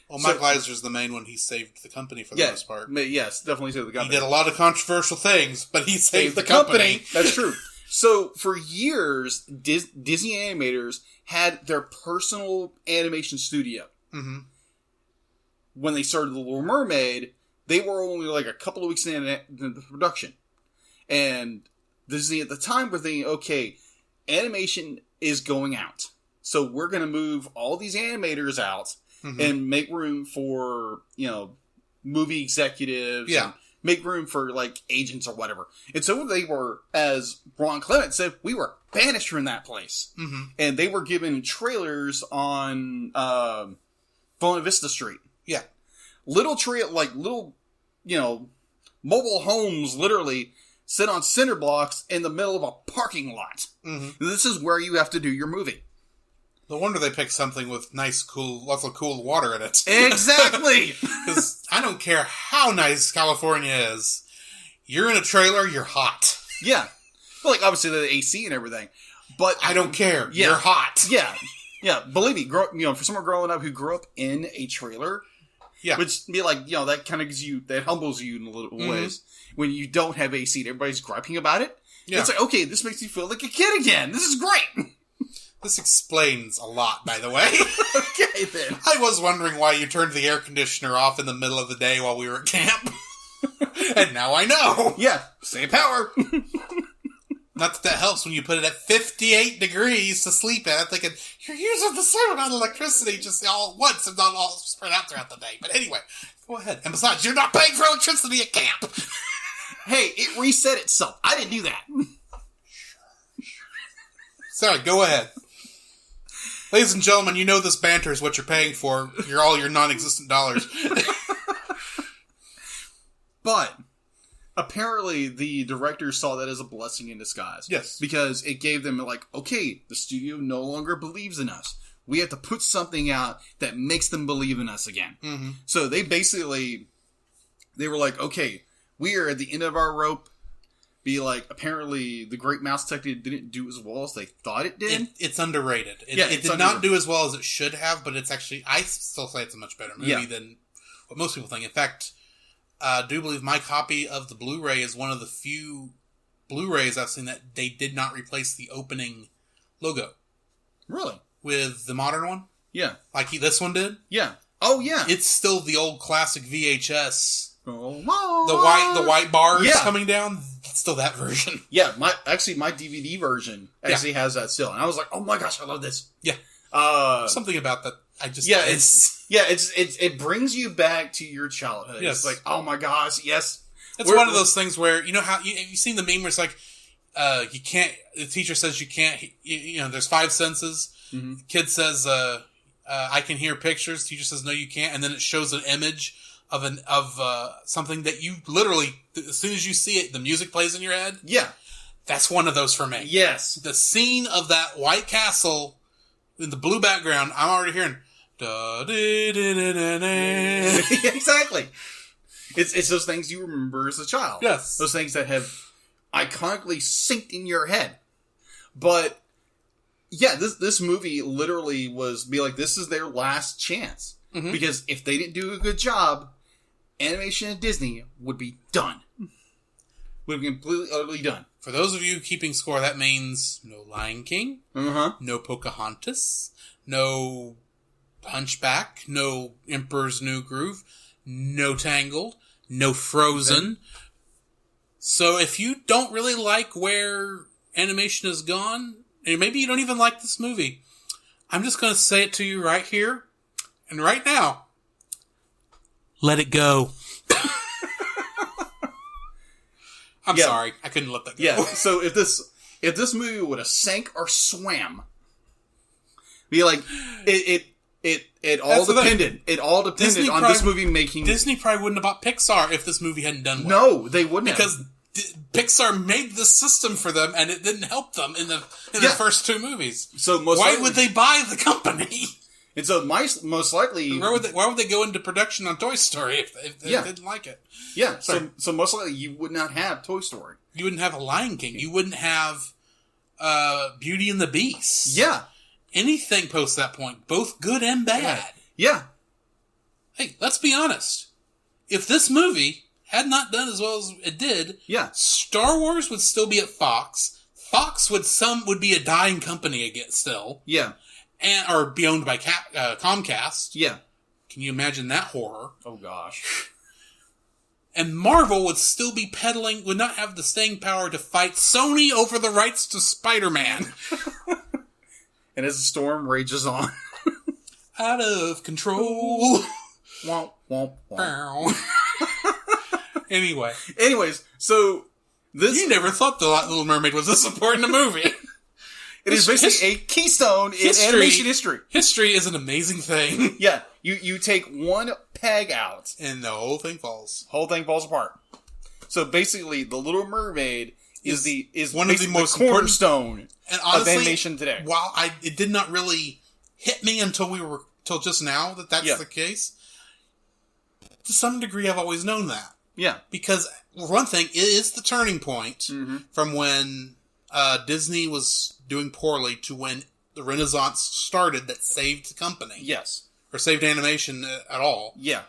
Well, Michael Eisner's the main one. He saved the company for the most part. Yes, definitely saved the company. He did a lot of controversial things, but he saved the company. That's true. So for years, Disney animators had their personal animation studio. Mm-hmm. When they started The Little Mermaid, they were only like a couple of weeks in the production. And Disney at the time were thinking, okay, animation is going out. So we're going to move all these animators out and make room for, movie executives. Yeah. And make room for, agents or whatever. And so they were, as Ron Clement said, we were banished from that place. Mm-hmm. And they were given trailers on Buena Vista Street. Yeah. Little, mobile homes, literally, sit on cinder blocks in the middle of a parking lot. Mm-hmm. This is where you have to do your movie. No wonder they picked something with lots of cool water in it. Exactly! Because I don't care how nice California is. You're in a trailer, you're hot. Yeah. Well, obviously the AC and everything. But I don't care. Yeah. You're hot. Yeah. Yeah. Believe me, for someone growing up who grew up in a trailer, which be that kind of that humbles you in a little ways. When you don't have AC and everybody's griping about it. Yeah. It's like, okay, this makes you feel like a kid again. This is great. This explains a lot, by the way. Okay, then. I was wondering why you turned the air conditioner off in the middle of the day while we were at camp. And now I know. Yeah. Save power. Not that helps when you put it at 58 degrees to sleep in. I'm thinking, you're using the same amount of electricity just all at once and not all spread out throughout the day. But anyway, go ahead. And besides, you're not paying for electricity at camp. Hey, it reset itself. I didn't do that. Sorry, go ahead. Ladies and gentlemen, you know this banter is what you're paying for. You're all your non-existent dollars. But apparently the director saw that as a blessing in disguise. Yes. Because it gave them like, okay, the studio no longer believes in us. We have to put something out that makes them believe in us again. Mm-hmm. So they were like, okay, we are at the end of our rope. Be like, apparently the Great Mouse Detective didn't do as well as they thought it did. It's underrated. It did not do as well as it should have, but it's actually, I still say it's a much better movie than what most people think. In fact, I do believe my copy of the Blu-ray is one of the few Blu-rays I've seen that they did not replace the opening logo. Really? With the modern one? Yeah. Like this one did? Yeah. Oh, yeah. It's still the old classic VHS. Oh, the white bars coming down. It's still that version. Yeah, my DVD version actually has that still, and I was like, "Oh my gosh, I love this." Yeah, something about that. It brings you back to your childhood. Yes. It's like, oh my gosh, yes. It's one of those things where you know how you've seen the meme where it's like, you can't. The teacher says you can't. You know, there's 5 senses. Mm-hmm. Kid says, I can hear pictures. Teacher says, no, you can't, and then it shows an image of something that you literally, as soon as you see it, the music plays in your head. Yeah. That's one of those for me. Yes. The scene of that White Castle in the blue background, I'm already hearing exactly. It's those things you remember as a child. Yes. Those things that have iconically synced in your head. But yeah, this movie literally this is their last chance. Mm-hmm. Because if they didn't do a good job, animation at Disney would be done. Would be completely, utterly done. For those of you keeping score, that means no Lion King, no Pocahontas, no Hunchback, no Emperor's New Groove, no Tangled, no Frozen. So if you don't really like where animation has gone, and maybe you don't even like this movie, I'm just going to say it to you right here and right now. Let it go. I'm sorry. I couldn't let that go. Yeah. So if this movie would have sank or swam, be like it all depended. It all depended on this movie making. Disney probably wouldn't have bought Pixar if this movie hadn't done well. No, they wouldn't because Pixar made the system for them, and it didn't help them in the first 2 movies. So why would they buy the company? And so most likely, why would they go into production on Toy Story if they didn't like it? Yeah, so most likely you would not have Toy Story. You wouldn't have a Lion King. You wouldn't have Beauty and the Beast. Yeah. Anything post that point, both good and bad. Yeah. Hey, let's be honest. If this movie had not done as well as it did, Star Wars would still be at Fox. Fox would be a dying company again still. Yeah. Or be owned by Comcast. Yeah. Can you imagine that horror? Oh, gosh. And Marvel would still be would not have the staying power to fight Sony over the rights to Spider-Man. And as the storm rages on. Out of control. Womp, womp, womp. Anyways, so this... You never thought The Little Mermaid was this important a movie. It is basically a keystone in animation history. History is an amazing thing. Yeah. You take one peg out. And the whole thing falls. Whole thing falls apart. So basically, The Little Mermaid is one of the most cornerstone of animation today. While it did not really hit me until just now that's the case. To some degree, I've always known that. Yeah. Because one thing, it is the turning point from when Disney was doing poorly to when the Renaissance started that saved the company. Yes. Or saved animation at all. Yeah.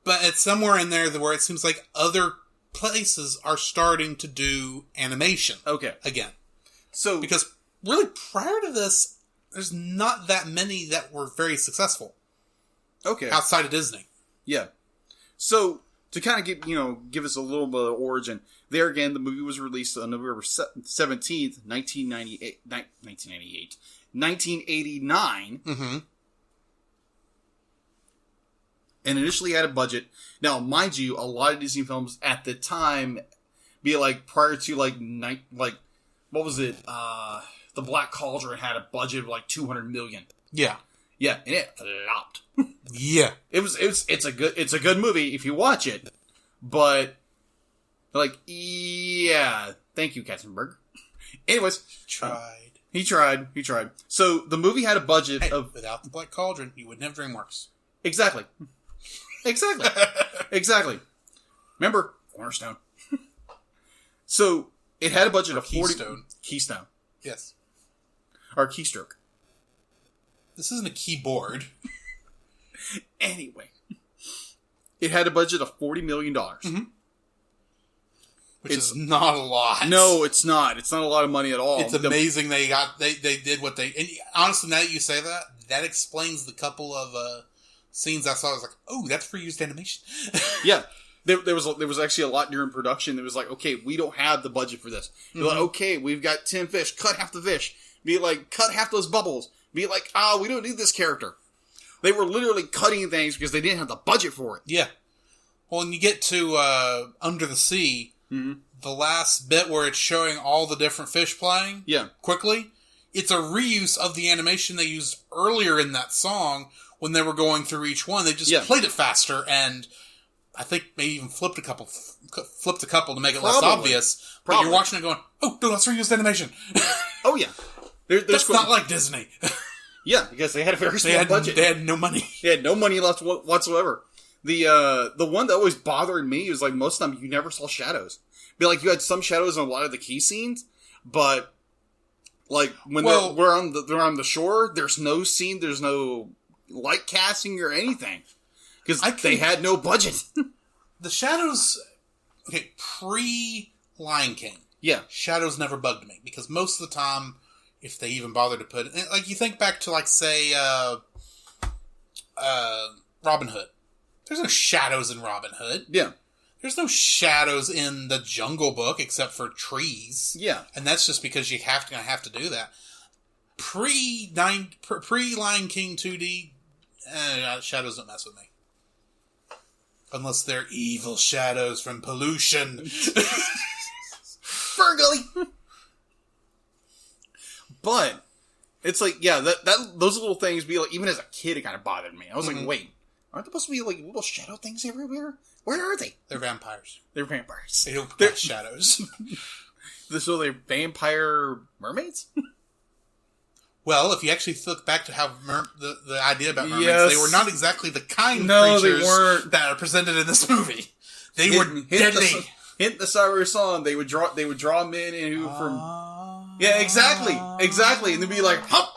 But it's somewhere in there where it seems like other places are starting to do animation. Okay. Again. So, because really prior to this, there's not that many that were very successful. Okay. Outside of Disney. Yeah. So to kind of give us a little bit of origin. There again, the movie was released on November 17th, 1989. Mm-hmm. And initially had a budget. Now, mind you, a lot of Disney films at the time, be like prior to what was it? The Black Cauldron had a budget of like $200 million. Yeah. Yeah, and it flopped. Yeah. It's a good movie if you watch it, but yeah, thank you, Katzenberg. Anyways, he tried. So the movie had a budget of without the Black Cauldron, you wouldn't have DreamWorks. Exactly. Remember Cornerstone. So it had a budget of 40 Keystone. Yes. Or Keystroke. This isn't a keyboard. Anyway, it had a budget of $40 million. Mm-hmm. Which is not a lot. No, it's not. It's not a lot of money at all. It's amazing they did what they... And honestly, now that you say that explains the couple of scenes I saw. I was like, oh, that's for used animation. Yeah. There was actually a lot during production. It was like, okay, we don't have the budget for this. They're like, okay, we've got 10 fish. Cut half the fish. Be like, cut half those bubbles. Be like, we don't need this character. They were literally cutting things because they didn't have the budget for it. Yeah. Well, when you get to Under the Sea, the last bit where it's showing all the different fish playing quickly, it's a reuse of the animation they used earlier in that song when they were going through each one. They just played it faster, and I think maybe even flipped a couple to make it less obvious. But you're watching it going, oh, no, that's reused animation. Oh, yeah. That's not like Disney. Yeah, because they had a very small budget. They had no money. They had no money left whatsoever. The one that always bothered me is like most of the time you never saw shadows. Be like you had some shadows in a lot of the key scenes, but like when they're on the shore, there's no scene, there's no light casting or anything because they had no budget. The shadows, pre Lion King, shadows never bugged me because most of the time, if they even bother to put it, like you think back to like say Robin Hood. There's no shadows in Robin Hood. Yeah. There's no shadows in the Jungle Book except for trees. Yeah. And that's just because you have to do that. Pre-Lion King 2D, shadows don't mess with me. Unless they're evil shadows from pollution. Fergully! But it's like, those little things be like, even as a kid, it kind of bothered me. I was like, wait, aren't there supposed to be like little shadow things everywhere? Where are they? They're vampires. They're vampires. They don't cast shadows. So they're vampire mermaids? Well, if you actually look back to how the idea about mermaids, they were not exactly the kind creatures they weren't. that are presented in this movie. They were deadly. Hint the Cyrus song. They would draw men in who from. Yeah, exactly, and they'd be like, hop,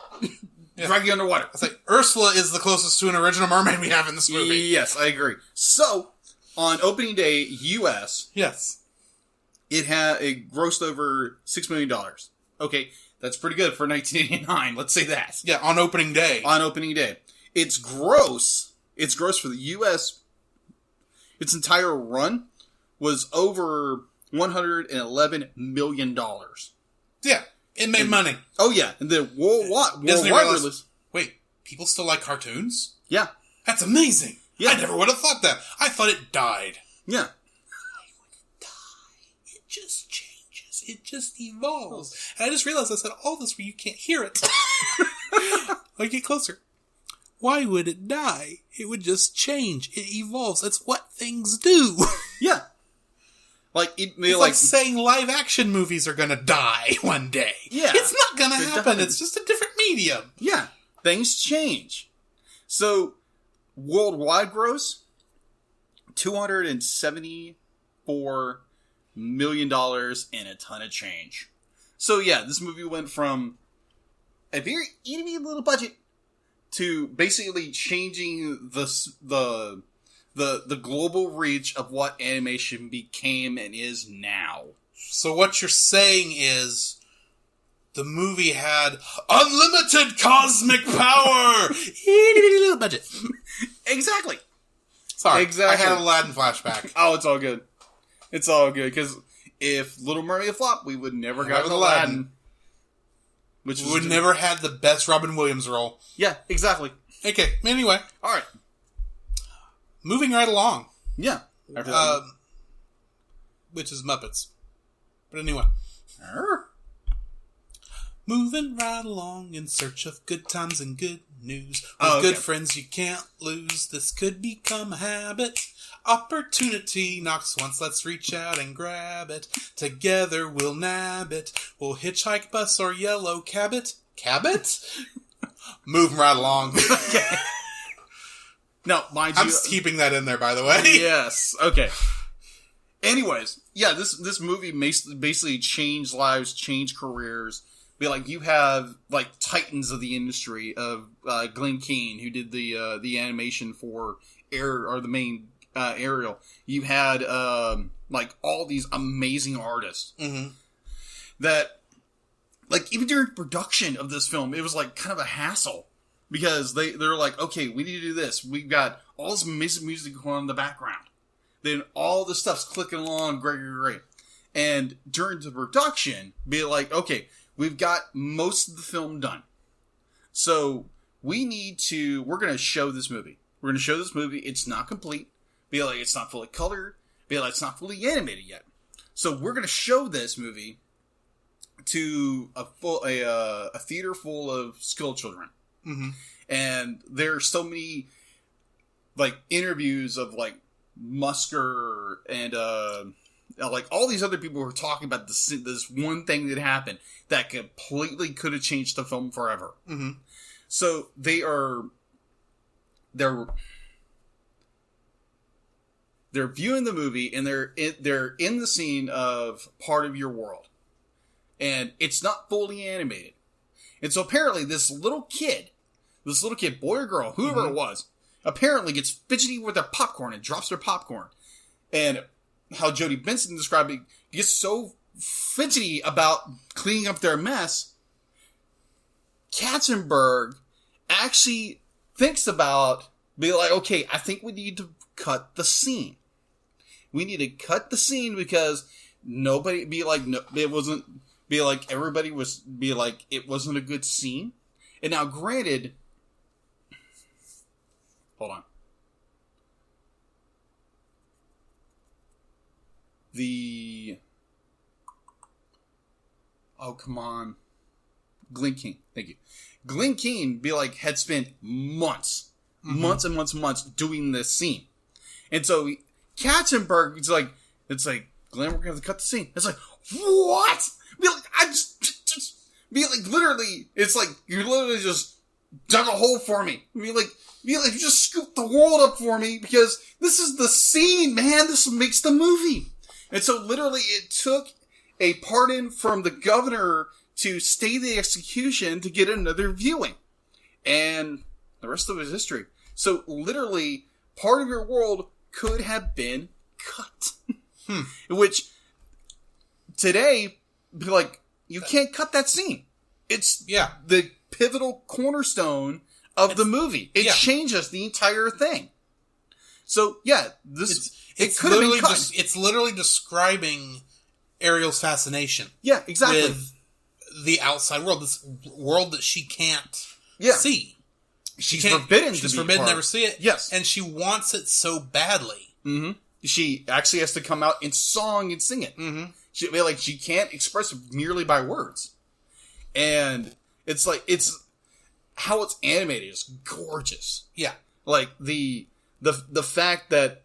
drag you underwater. It's like Ursula is the closest to an original mermaid we have in this movie. Yes, I agree. So, on opening day, U.S., it grossed over $6 million. Okay, that's pretty good for 1989. Let's say that. Yeah, on opening day. On opening day, its gross for the U.S. its entire run was over $111 million. Yeah, it made money. Oh yeah, and then worldwide release. Wait, people still like cartoons? Yeah, that's amazing. Yeah, I never would have thought that. I thought it died. Yeah, why would it die? It just changes. It just evolves. And I just realized I said all this where you can't hear it. Like, get closer. Why would it die? It would just change. It evolves. That's what things do. Yeah. It's like saying live action movies are gonna die one day. Yeah. It's not gonna happen. It's just a different medium. Yeah. Things change. So, worldwide gross, $274 million and a ton of change. So yeah, this movie went from a very itty little budget to basically changing the global reach of what animation became and is now. So what you're saying is the movie had unlimited cosmic power! Budget. Exactly. Sorry. Exactly. I had an Aladdin flashback. Oh, it's all good. It's all good, because if Little Mermaid flopped, we would never got Aladdin. Which we would never had the best Robin Williams role. Yeah, exactly. Okay, anyway. Alright. Moving right along. Yeah. Which is Muppets. But anyway. Moving right along in search of good times and good news. With good friends you can't lose. This could become a habit. Opportunity knocks once, let's reach out and grab it. Together we'll nab it. We'll hitchhike, bus, or yellow cab it. Cabot? Moving right along. Okay. No, mind you... I'm just keeping that in there, by the way. Yes. Okay. Anyways, yeah, this movie basically changed lives, changed careers. Be like, you have like titans of the industry of Glenn Keane, who did the animation for the main Ariel. You had like all these amazing artists that, like, even during production of this film, it was like kind of a hassle because they're like, okay, we need to do this. We've got all this amazing music going on in the background. Then all the stuff's clicking along, great. And during the production, be like, okay, we've got most of the film done. So we're going to show this movie. We're going to show this movie. It's not complete. Be like, it's not fully colored. Be like, it's not fully animated yet. So we're going to show this movie to a theater full of school children. Mm-hmm. And there's so many, like, interviews of, like, Musker and, like, all these other people who are talking about this one thing that happened that completely could have changed the film forever. Mm-hmm. So they're viewing the movie and they're in the scene of Part of Your World, and it's not fully animated. And so apparently this little kid, boy or girl, whoever it was, apparently gets fidgety with their popcorn and drops their popcorn. And how Jodie Benson described it, gets so fidgety about cleaning up their mess, Katzenberg actually thinks about being like, okay, I think we need to cut the scene. We need to cut the scene because it wasn't a good scene. And now, granted, hold on. Come on. Glenn Keane. Thank you. Glenn Keane had spent months and months doing this scene. And so Katzenberg, it's like, Glenn, we're going to have to cut the scene. It's like, what? Literally, it's like, you literally just dug a hole for me. You just scooped the world up for me because this is the scene, man. This makes the movie. And so literally it took a pardon from the governor to stay the execution to get another viewing. And the rest of it is history. So literally, Part of Your World could have been cut. Which, today, you can't cut that scene. It's the pivotal cornerstone of the movie. It changes the entire thing. So, it could have been cut. It's literally describing Ariel's fascination. Yeah, exactly. With the outside world, this world that she can't see. She's forbidden to ever see it. Yes. And she wants it so badly. Mm-hmm. She actually has to come out in song and sing it. Mm-hmm. She can't express it merely by words. And it's how it's animated is gorgeous. Yeah. Like the fact that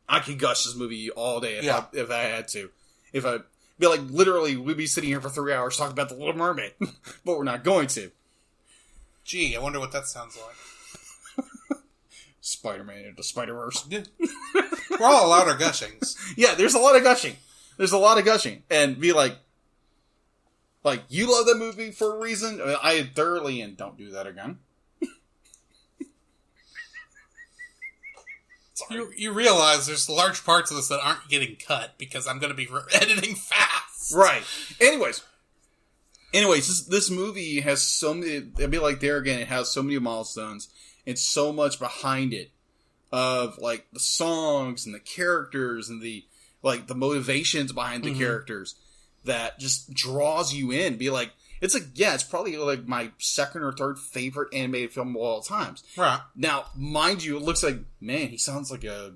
I could gush this movie all day if I had to. If I literally, we'd be sitting here for 3 hours talking about the Little Mermaid, but we're not going to. Gee, I wonder what that sounds like. Spider-Man into Spider-Verse. We're all allowed our gushings. Yeah, there's a lot of gushing. And be like, you love that movie for a reason. I thoroughly, and don't do that again. You realize there's large parts of this that aren't getting cut because I'm going to be editing fast. Right. Anyways, Anyways, this movie has so many. It'd be like there again. It has so many milestones and so much behind it of like the songs and the characters and the motivations behind the characters that just draws you in. Be like, it's probably like my second or third favorite animated film of all times. Right. Now, mind you, it looks like, man, he sounds like a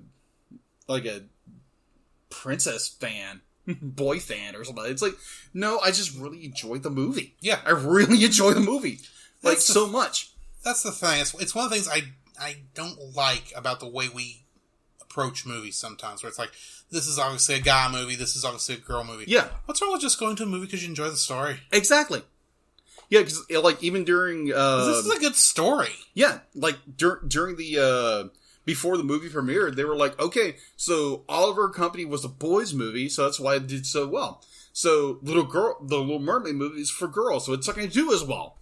princess fan, boy fan or something. It's like, no, I just really enjoyed the movie. Yeah. I really enjoy the movie. Like, so much. That's the thing. It's one of the things I don't like about the way we approach movies sometimes, where it's like, this is obviously a guy movie, this is obviously a girl movie. Yeah. What's wrong with just going to a movie because you enjoy the story? Exactly. Yeah, because, like, even during... this is a good story. Yeah, like, during the... before the movie premiered, they were like, okay, so Oliver Company was a boys' movie, so that's why it did so well. So, the Little Mermaid movie is for girls, so it's not going to do as well.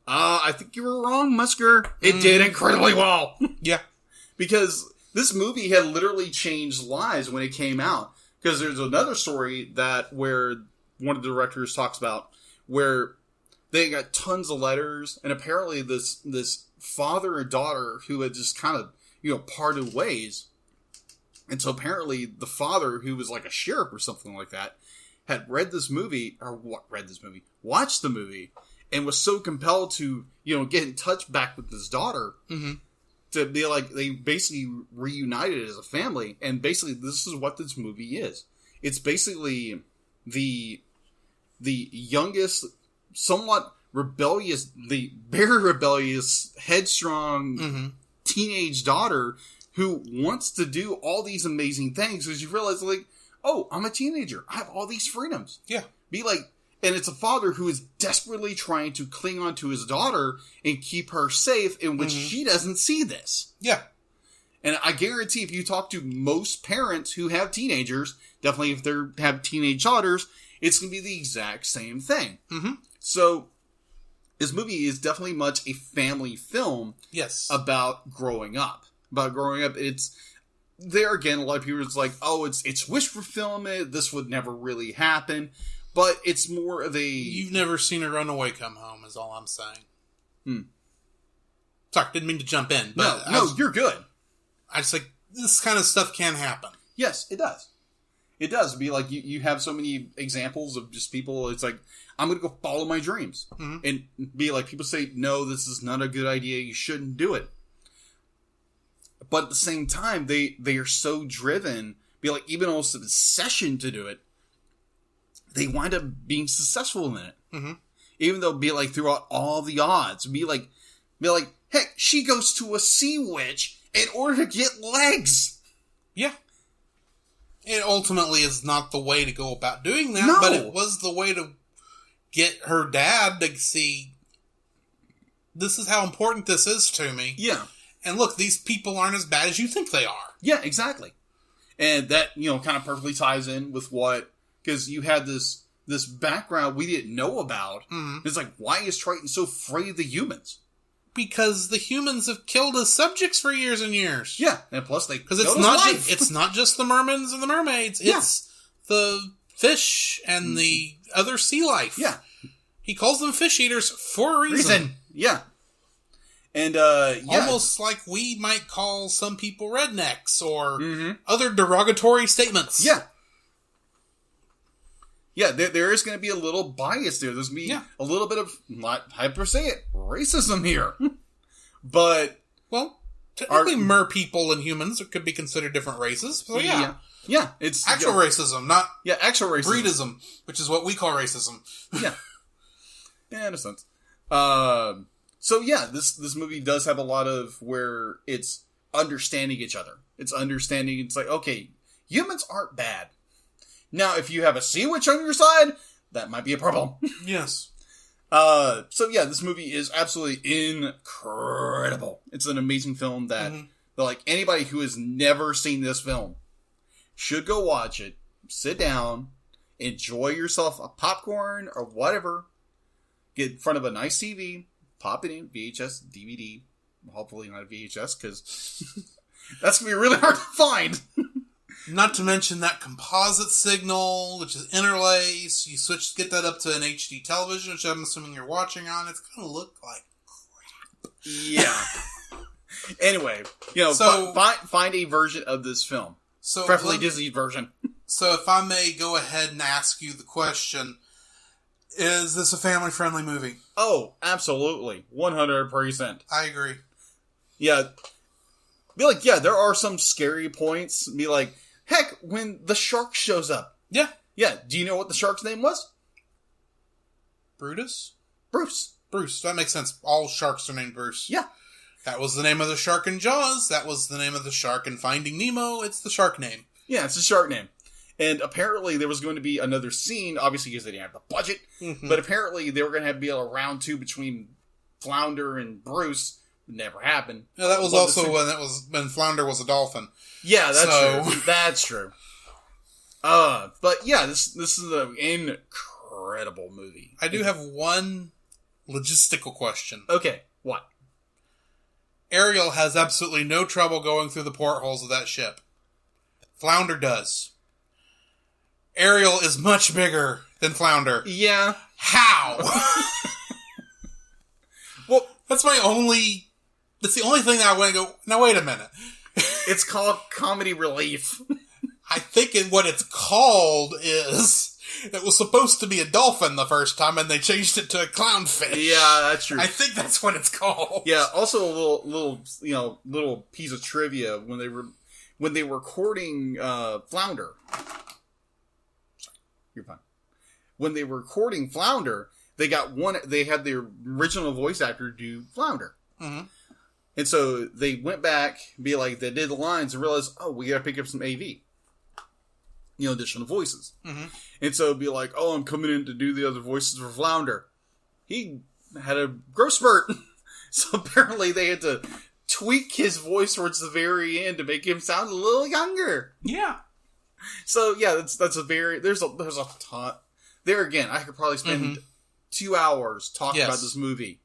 I think you were wrong, Musker. It did incredibly well. Yeah. Because this movie had literally changed lives when it came out. Because there's another story where one of the directors talks about where they got tons of letters, and apparently this father and daughter who had just kind of, parted ways. And so apparently the father, who was like a sheriff or something like that, had watched the movie, and was so compelled to, get in touch back with his daughter to be like, they basically reunited as a family. And basically this is what this movie is. It's basically the youngest, somewhat rebellious, the very rebellious, headstrong teenage daughter who wants to do all these amazing things, because you realize, like, oh, I'm a teenager. I have all these freedoms. Yeah. And it's a father who is desperately trying to cling on to his daughter and keep her safe, in which she doesn't see this. Yeah. And I guarantee if you talk to most parents who have teenagers, definitely if they have teenage daughters, it's going to be the exact same thing. Mm-hmm. So, this movie is definitely much a family film. Yes. About growing up. It's, there again, a lot of people are like, oh, it's wish fulfillment, this would never really happen. But it's more of a... You've never seen a runaway come home, is all I'm saying. Sorry, didn't mean to jump in. But No, you're good. I just like, this kind of stuff can happen. Yes, it does. It does. Be like, you have so many examples of just people, it's like, I'm going to go follow my dreams. And be like, people say, no, this is not a good idea, you shouldn't do it. But at the same time, they are so driven, be like, even almost an obsession to do it, they wind up being successful in it. Even though, be like, throughout all the odds, be like, heck, she goes to a sea witch in order to get legs. Yeah. It ultimately is not the way to go about doing that, No. but it was the way to get her dad to see, this is how important this is to me. Yeah. And look, these people aren't as bad as you think they are. Yeah, exactly. And that, kind of perfectly ties in with what... Because you had this background we didn't know about. It's like, why is Triton so afraid of the humans? Because the humans have killed his subjects for years and years. Yeah, and plus because it's not just the mermans and the mermaids. It's the fish and the other sea life. Yeah, he calls them fish eaters for a reason. Yeah, and almost like we might call some people rednecks or other derogatory statements. Yeah. Yeah, there is going to be a little bias there. There's going to be a little bit of, not hyper say it, racism here. But... Well, technically mer people and humans could be considered different races. So yeah. Yeah, it's... Actual racism, not... Yeah, actual racism. Breedism, which is what we call racism. Yeah. Yeah, in a sense. So yeah, this movie does have a lot of where it's understanding each other. It's like, okay, humans aren't bad. Now, if you have a sea witch on your side, that might be a problem. Yes. So yeah, this movie is absolutely incredible. It's an amazing film that, like, anybody who has never seen this film should go watch it, sit down, enjoy yourself a popcorn or whatever, get in front of a nice TV, pop it in, VHS, DVD, hopefully not a VHS, because that's going to be really hard to find. Not to mention that composite signal, which is interlaced. You get that up to an HD television, which I'm assuming you're watching on. It's going to look like crap. Yeah. Anyway, find a version of this film. So preferably Disney's version. So if I may go ahead and ask you the question, is this a family-friendly movie? Oh, absolutely. 100%. I agree. Yeah. Be like, yeah, there are some scary points. Be like, heck, when the shark shows up. Yeah. Yeah. Do you know what the shark's name was? Brutus? Bruce. That makes sense. All sharks are named Bruce. Yeah. That was the name of the shark in Jaws. That was the name of the shark in Finding Nemo. It's the shark name. Yeah, it's the shark name. And apparently there was going to be another scene, obviously because they didn't have the budget, but apparently they were going to have to be a round two between Flounder and Bruce. It never happened. Yeah, that was also when Flounder was a dolphin. Yeah, that's true. That's true. But yeah, this is an incredible movie. I do have one logistical question. Okay, what? Ariel has absolutely no trouble going through the portholes of that ship. Flounder does. Ariel is much bigger than Flounder. Yeah. How? Well, that's the only thing that I want to go, now wait a minute. It's called comedy relief. I think what it's called is, it was supposed to be a dolphin the first time, and they changed it to a clownfish. Yeah, that's true. I think that's what it's called. Yeah. Also, a little piece of trivia when they were recording Flounder. Sorry, you're fine. When they were recording Flounder, they had the original voice actor do Flounder. Mm-hmm. And so they went back, they did the lines and realized, oh, we gotta pick up some AV. Additional voices. Mm-hmm. And so it'd be like, oh, I'm coming in to do the other voices for Flounder. He had a growth spurt. So apparently they had to tweak his voice towards the very end to make him sound a little younger. Yeah. So yeah, that's a very, there's a ton. There again, I could probably spend 2 hours talking about this movie.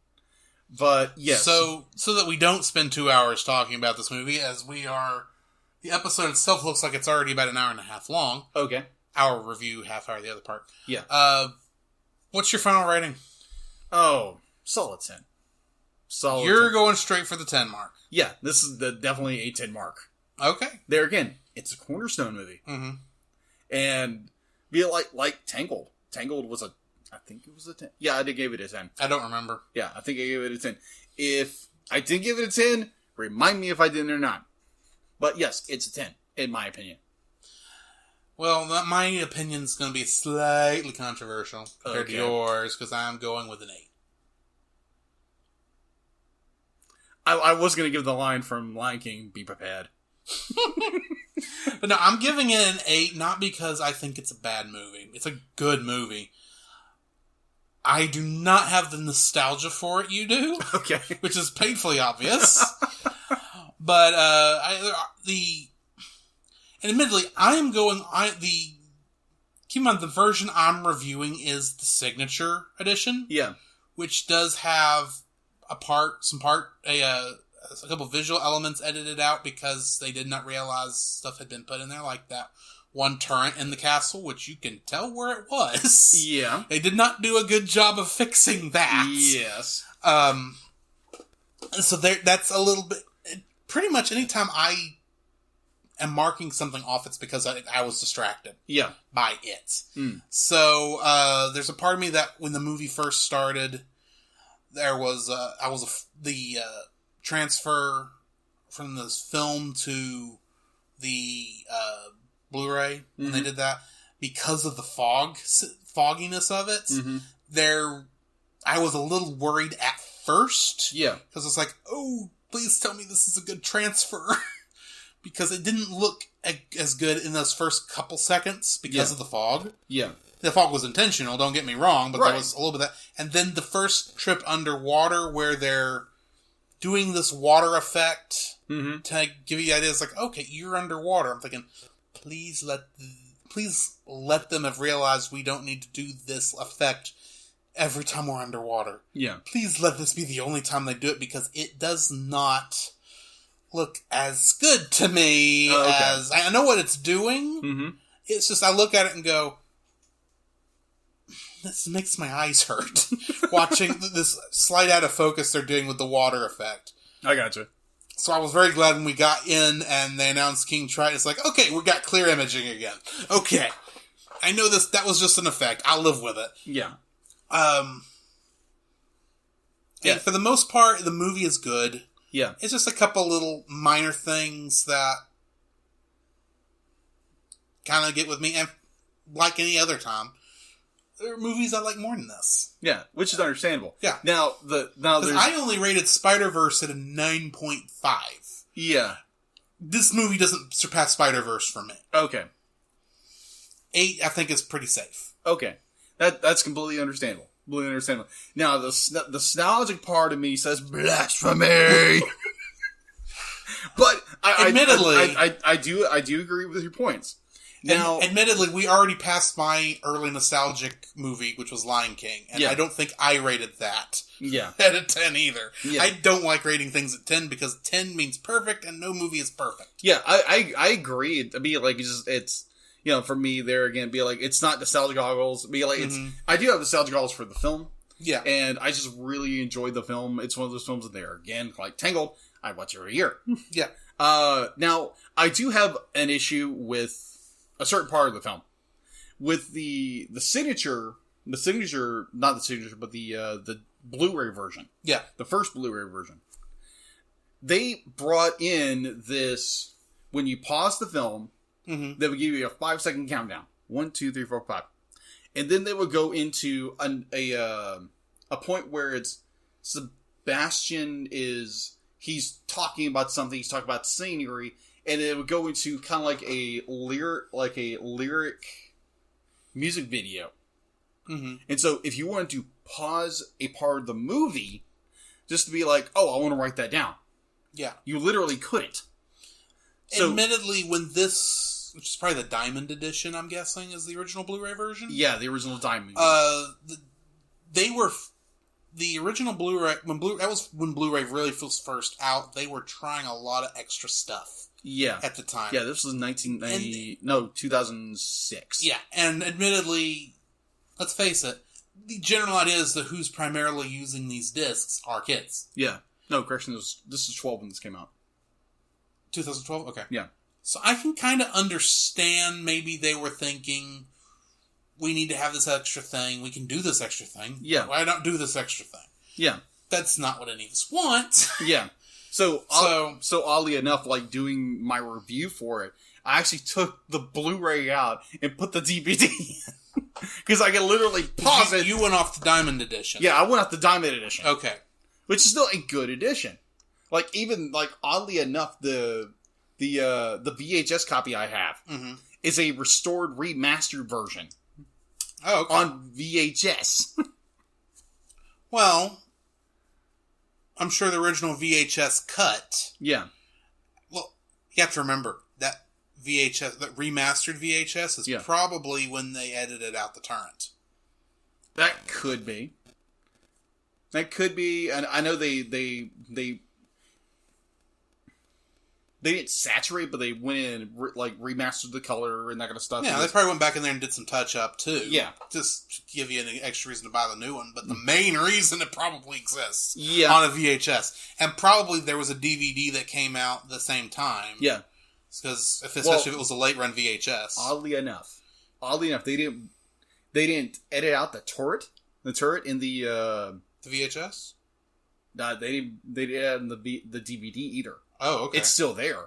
But yes. So that we don't spend 2 hours talking about this movie, as the episode itself looks like it's already about an hour and a half long. Okay. Our review, half hour the other part. Yeah. What's your final rating? Oh, solid 10. Solid. You're 10. going straight for the 10 mark. Yeah, this is definitely a 10 mark. Okay. There again, it's a cornerstone movie. Mm-hmm. And be like Tangled. Tangled was I think it was a 10. Yeah, I did give it a 10. I don't remember. Yeah, I think I gave it a 10. If I did give it a 10, remind me if I didn't or not. But yes, it's a 10, in my opinion. Well, my opinion's going to be slightly controversial compared to yours, because I'm going with an 8. I was going to give the line from Lion King, be prepared. But no, I'm giving it an 8, not because I think it's a bad movie. It's a good movie. I do not have the nostalgia for it you do. Okay. Which is painfully obvious. But, and admittedly, keep in mind, the version I'm reviewing is the signature edition. Yeah. Which does have a couple visual elements edited out because they did not realize stuff had been put in there, like that one turret in the castle, which you can tell where it was. Yeah. They did not do a good job of fixing that. Yes. So that's a little bit, pretty much anytime I am marking something off, it's because I was distracted. Yeah. By it. Mm. So, there's a part of me that when the movie first started, there was, the transfer from this film to the, Blu-ray, when they did that, because of the fogginess of it, I was a little worried at first. Yeah. Because it's like, oh, please tell me this is a good transfer. Because it didn't look as good in those first couple seconds because of the fog. Yeah. The fog was intentional, don't get me wrong, but there was a little bit of that. And then the first trip underwater where they're doing this water effect to give you the idea, it's like, okay, you're underwater. I'm thinking, please let them have realized we don't need to do this effect every time we're underwater. Yeah. Please let this be the only time they do it, because it does not look as good to me as... I know what it's doing. Mm-hmm. It's just, I look at it and go, this makes my eyes hurt. Watching this slight out of focus they're doing with the water effect. I gotcha. So I was very glad when we got in and they announced King Triton. It's like, okay, we got clear imaging again. Okay. I know that was just an effect. I'll live with it. Yeah. And for the most part, the movie is good. Yeah. It's just a couple little minor things that kind of get with me. And like any other time, there are movies I like more than this. Yeah, which is understandable. Yeah. Now I only rated Spider-Verse at a 9.5. Yeah. This movie doesn't surpass Spider-Verse for me. Okay. 8, I think, is pretty safe. Okay. That's completely understandable. Completely understandable. Now, the nostalgic part of me says, blasphemy! But, admittedly... I do agree with your points. Now, admittedly, we already passed my early nostalgic movie, which was Lion King, and I don't think I rated that at a 10 either. Yeah. I don't like rating things at 10 because 10 means perfect, and no movie is perfect. Yeah, I agree. It'd be like, it's for me there again, be like, it's not nostalgia goggles. Be like, I do have nostalgia goggles for the film. Yeah. And I just really enjoyed the film. It's one of those films that they're, again, like Tangled, I watch every year. Yeah. Now, I do have an issue with a certain part of the film. With the signature, not the signature, but the Blu-ray version. Yeah. The first Blu-ray version. They brought in this, when you pause the film, they would give you a 5-second countdown. 1, 2, 3, 4, 5. And then they would go into a point where it's Sebastian he's talking about something, he's talking about scenery, and it would go into kind of like a lyric music video. Mm-hmm. And so if you wanted to pause a part of the movie, just to be like, oh, I want to write that down. Yeah. You literally couldn't. So, admittedly, when this, which is probably the Diamond Edition, I'm guessing, is the original Blu-ray version? Yeah, the original Diamond. The original Blu-ray, when Blu-ray really was first out, they were trying a lot of extra stuff. Yeah. At the time. Yeah, this was 2006. Yeah, and admittedly, let's face it, the general idea is that who's primarily using these discs are kids. Yeah. No, correction, this is 12 when this came out. 2012? Okay. Yeah. So I can kind of understand maybe they were thinking, we need to have this extra thing. We can do this extra thing. Yeah. Why not do this extra thing? Yeah. That's not what any of us want. Yeah. So oddly enough, like doing my review for it, I actually took the Blu-ray out and put the DVD in. Because I can literally pause it. You went off the Diamond Edition. Yeah, I went off the Diamond Edition. Okay. Which is still a good edition. Like, even, like, oddly enough, the VHS copy I have is a restored, remastered version. Oh, okay. On VHS. Well, I'm sure the original VHS cut. Yeah. Well, you have to remember, that remastered VHS is probably when they edited out the torrent. That could be. And I know they didn't saturate, but they went in and remastered the color and that kind of stuff. Yeah, they probably went back in there and did some touch up too. Yeah, just to give you an extra reason to buy the new one. But the main reason it probably exists, on a VHS, and probably there was a DVD that came out at the same time. Yeah, because especially if it was a late run VHS. Oddly enough, they didn't edit out the turret in the VHS. No, they didn't add in the DVD either. Oh, okay. It's still there.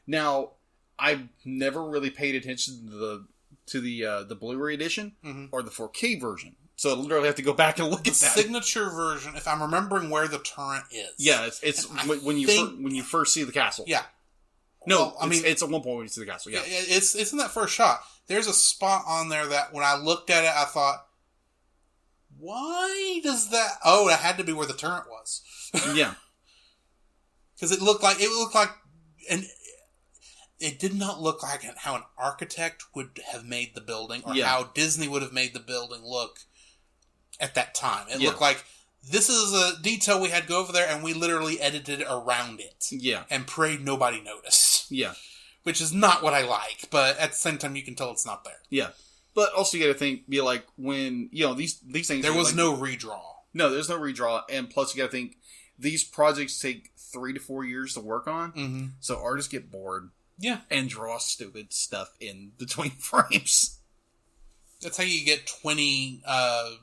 Now, I've never really paid attention to the Blu-ray edition or the 4K version. So I literally have to go back and look at that. Signature version, if I'm remembering where the torrent is. Yeah, it's when you first see the castle. Yeah. No, well, it's at one point when you see the castle. Yeah, it's in that first shot. There's a spot on there that when I looked at it, I thought, why does that? Oh, it had to be where the turret was. Yeah, because it looked like, and it did not look like how an architect would have made the building, or how Disney would have made the building look at that time. It looked like This is a detail we had to go over there, and we literally edited around it. Yeah. And prayed nobody noticed. Yeah. Which is not what I like, but at the same time, you can tell it's not there. Yeah. But also, you gotta be like, when, these things... There was no redraw. No, there's no redraw, and plus you gotta think, these projects take 3 to 4 years to work on, Mm-hmm. so artists get bored. Yeah. And draw stupid stuff in between frames. That's how you get 20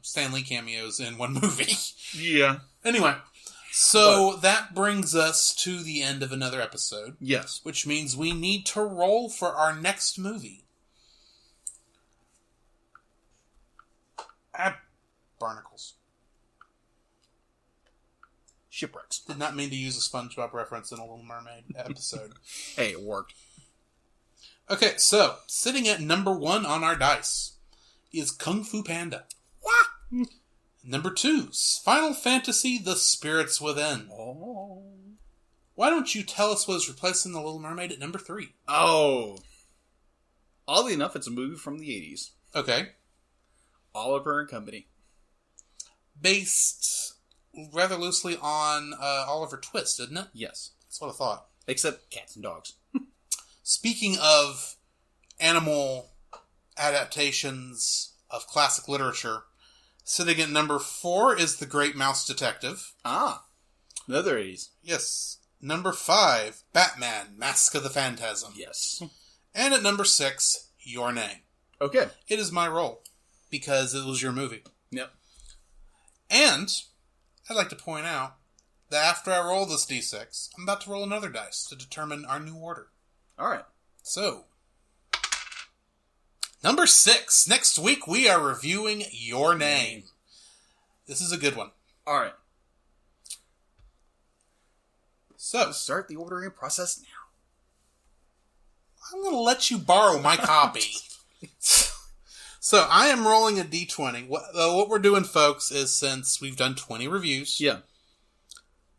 Stan Lee cameos in one movie. Yeah. Anyway, so that brings us to the end of another episode. Yes. Which means we need to roll for our next movie. Barnacles. Shipwrecks. Did not mean to use a SpongeBob reference in a Little Mermaid episode. Hey, it worked. Okay, so, sitting at number 1 on our dice is Kung Fu Panda. What? Number 2's Final Fantasy The Spirits Within. Oh. Why don't you tell us what is replacing The Little Mermaid at number 3? Oh. Oddly enough, it's a movie from the 80s. Okay. Oliver and Company. Based rather loosely on Oliver Twist, isn't it? Yes. That's what I thought. Except cats and dogs. Speaking of animal adaptations of classic literature, sitting at number 4 is The Great Mouse Detective. Ah. Another 80s. Yes. Number 5, Batman, Mask of the Phantasm. Yes. And at number 6, Your Name. Okay. It is my role, because it was your movie. Yep. And I'd like to point out that after I roll this d6, I'm about to roll another dice to determine our new order. All right. So, number 6. Next week we are reviewing Your Name. This is a good one. All right. So, start the ordering process now. I'm going to let you borrow my copy. So, I am rolling a d20. What we're doing, folks, is since we've done 20 reviews, yeah,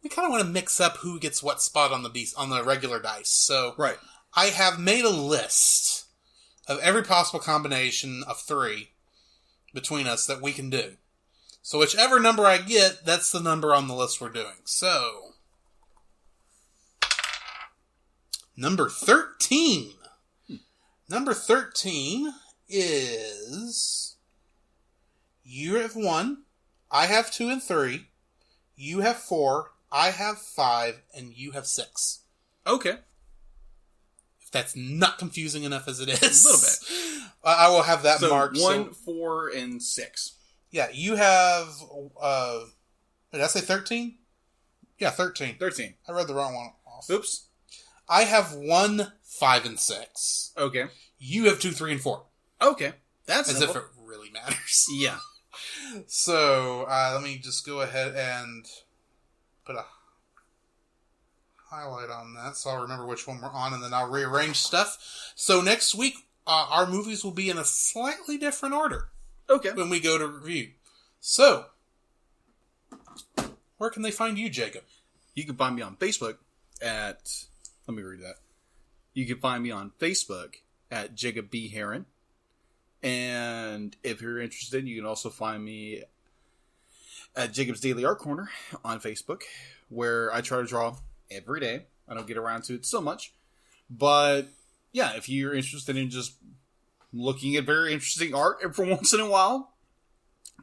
we kind of want to mix up who gets what spot on the regular dice. So, right. I have made a list of every possible combination of 3 between us that we can do. So, whichever number I get, that's the number on the list we're doing. So, number 13. Number 13 is... You have 1, I have 2 and 3, you have 4, I have 5, and you have 6. Okay. If that's not confusing enough as it is. A little bit. I will have that marked. 1, 4, and 6. Yeah, you have... did I say 13? Yeah, 13. 13. I read the wrong one off. Oops. I have 1, 5, and 6. Okay. You have 2, 3, and 4. Okay. That's as if it really matters. Yeah. So, let me just go ahead and put a highlight on that so I'll remember which one we're on, and then I'll rearrange stuff. So next week, our movies will be in a slightly different order. Okay. When we go to review. So, where can they find you, Jacob? You can find me on Facebook at... Let me read that. You can find me on Facebook at Jacob B. Heron. And if you're interested, you can also find me at Jacob's Daily Art Corner on Facebook, where I try to draw every day. I don't get around to it so much. But, yeah, if you're interested in just looking at very interesting art every once in a while,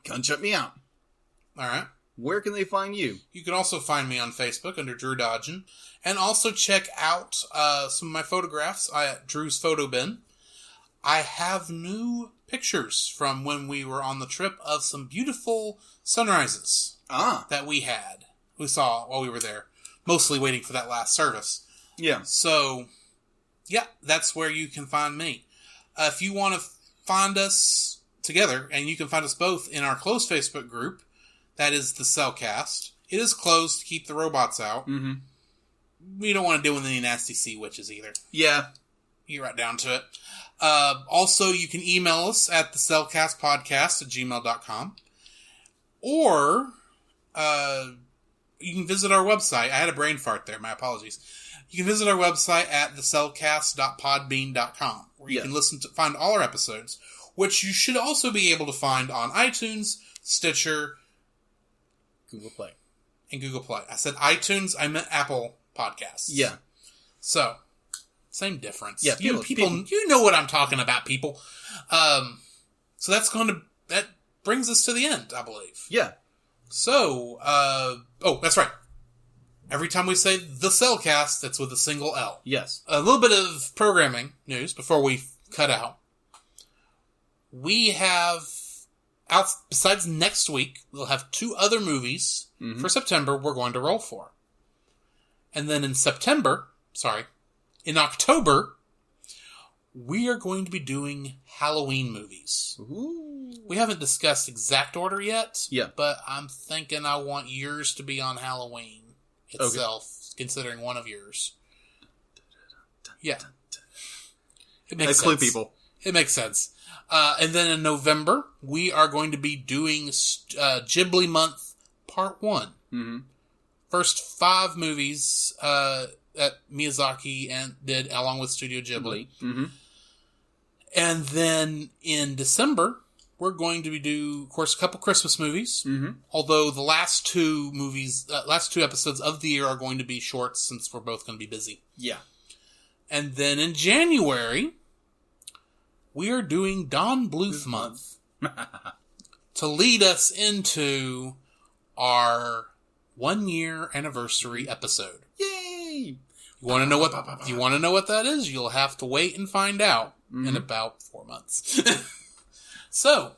come check me out. All right. Where can they find you? You can also find me on Facebook under Drew Dodgen. And also check out some of my photographs at Drew's Photo Bin. I have new pictures from when we were on the trip of some beautiful sunrises that we saw while we were there. Mostly waiting for that last service. Yeah. So, yeah, that's where you can find me. If you want to find us together, and you can find us both in our closed Facebook group, that is the Cellcast. It is closed to keep the robots out. Mm-hmm. We don't want to deal with any nasty sea witches either. Yeah. You're right down to it. Also, you can email us at thecellcastpodcast@gmail.com. Or, you can visit our website. I had a brain fart there. My apologies. You can visit our website at thecellcast.podbean.com, where you can find all our episodes, which you should also be able to find on iTunes, Stitcher, Google Play. And Google Play. I said iTunes, I meant Apple Podcasts. Yeah. So, same difference. Yeah, people, you know what I'm talking about, people. So that brings us to the end, I believe. Yeah. So, that's right. Every time we say the Cellcast, that's with a single L. Yes. A little bit of programming news before we cut out. We have, besides next week, we'll have 2 other movies for September we're going to roll for. And then in October, we are going to be doing Halloween movies. Ooh. We haven't discussed exact order yet. Yeah. But I'm thinking I want yours to be on Halloween itself, considering one of yours. Yeah. It makes sense. Clue people. It makes sense. And then in November, we are going to be doing Ghibli Month Part 1. Mm-hmm. First 5 movies that Miyazaki did along with Studio Ghibli. Mm-hmm. And then in December, we're going to do, of course, a couple Christmas movies. Mm-hmm. Although the last 2 episodes of the year are going to be shorts since we're both going to be busy. Yeah. And then in January, we are doing Don Bluth Month to lead us into our 1-year anniversary episode. Yay! You want to know what that is? You'll have to wait and find out in about 4 months. So,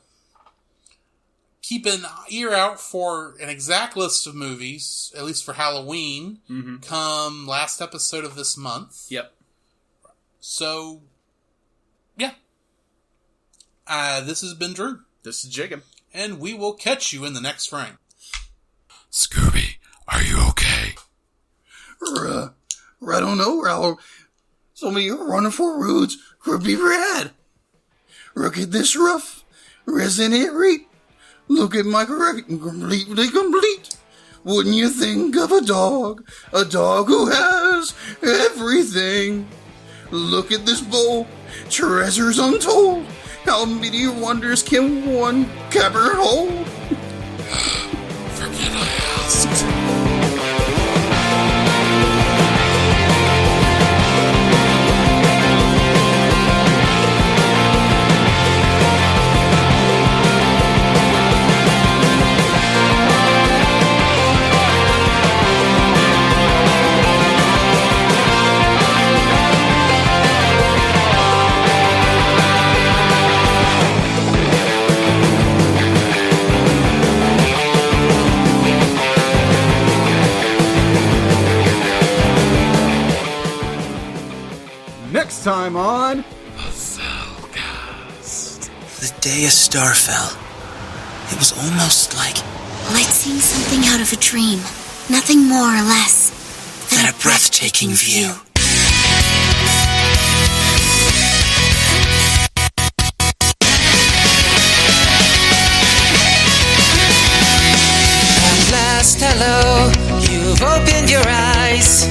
keep an ear out for an exact list of movies, at least for Halloween, come last episode of this month. Yep. So, yeah. This has been Drew. This is Jacob. And we will catch you in the next frame. Scooby, are you okay? I don't know, Ralph. Somebody running for roads could be rad. Look at this rough Resident rate. Look at my completely complete. Wouldn't you think of a dog who has everything? Look at this bowl, treasures untold. How many wonders can one cavern hold? Forget I asked. Next time on The Cellcast. The day a star fell, it was almost like seeing something out of a dream. Nothing more or less than a breathtaking view. At last, hello, you've opened your eyes.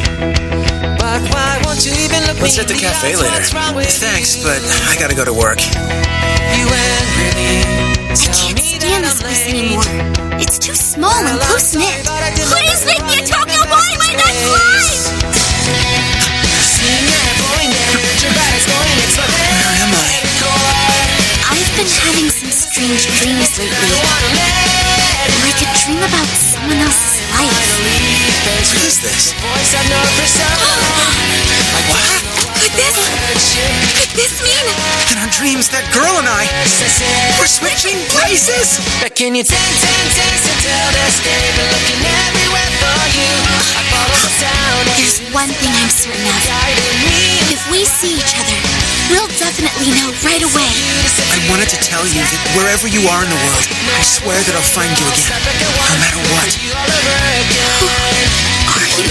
But why won't you even look Let's me hit the in cafe eyes? later. What's wrong with Thanks, me? but I gotta go to work. You ain't really I can't stand this place anymore. It's too small and close-knit. Please make me a Tokyo boy by next life! Where am I? I've been having some strange dreams lately. Like a dream about someone else's life. What is this? Could this mean? In our dreams, that girl and I, we're switching places! But can you taste until there's escape and looking everywhere for you? I follow the sound. There's one thing I'm certain of. If we see each other, we'll definitely know right away. I wanted to tell you that wherever you are in the world, I swear that I'll find you again, no matter what. Who are you?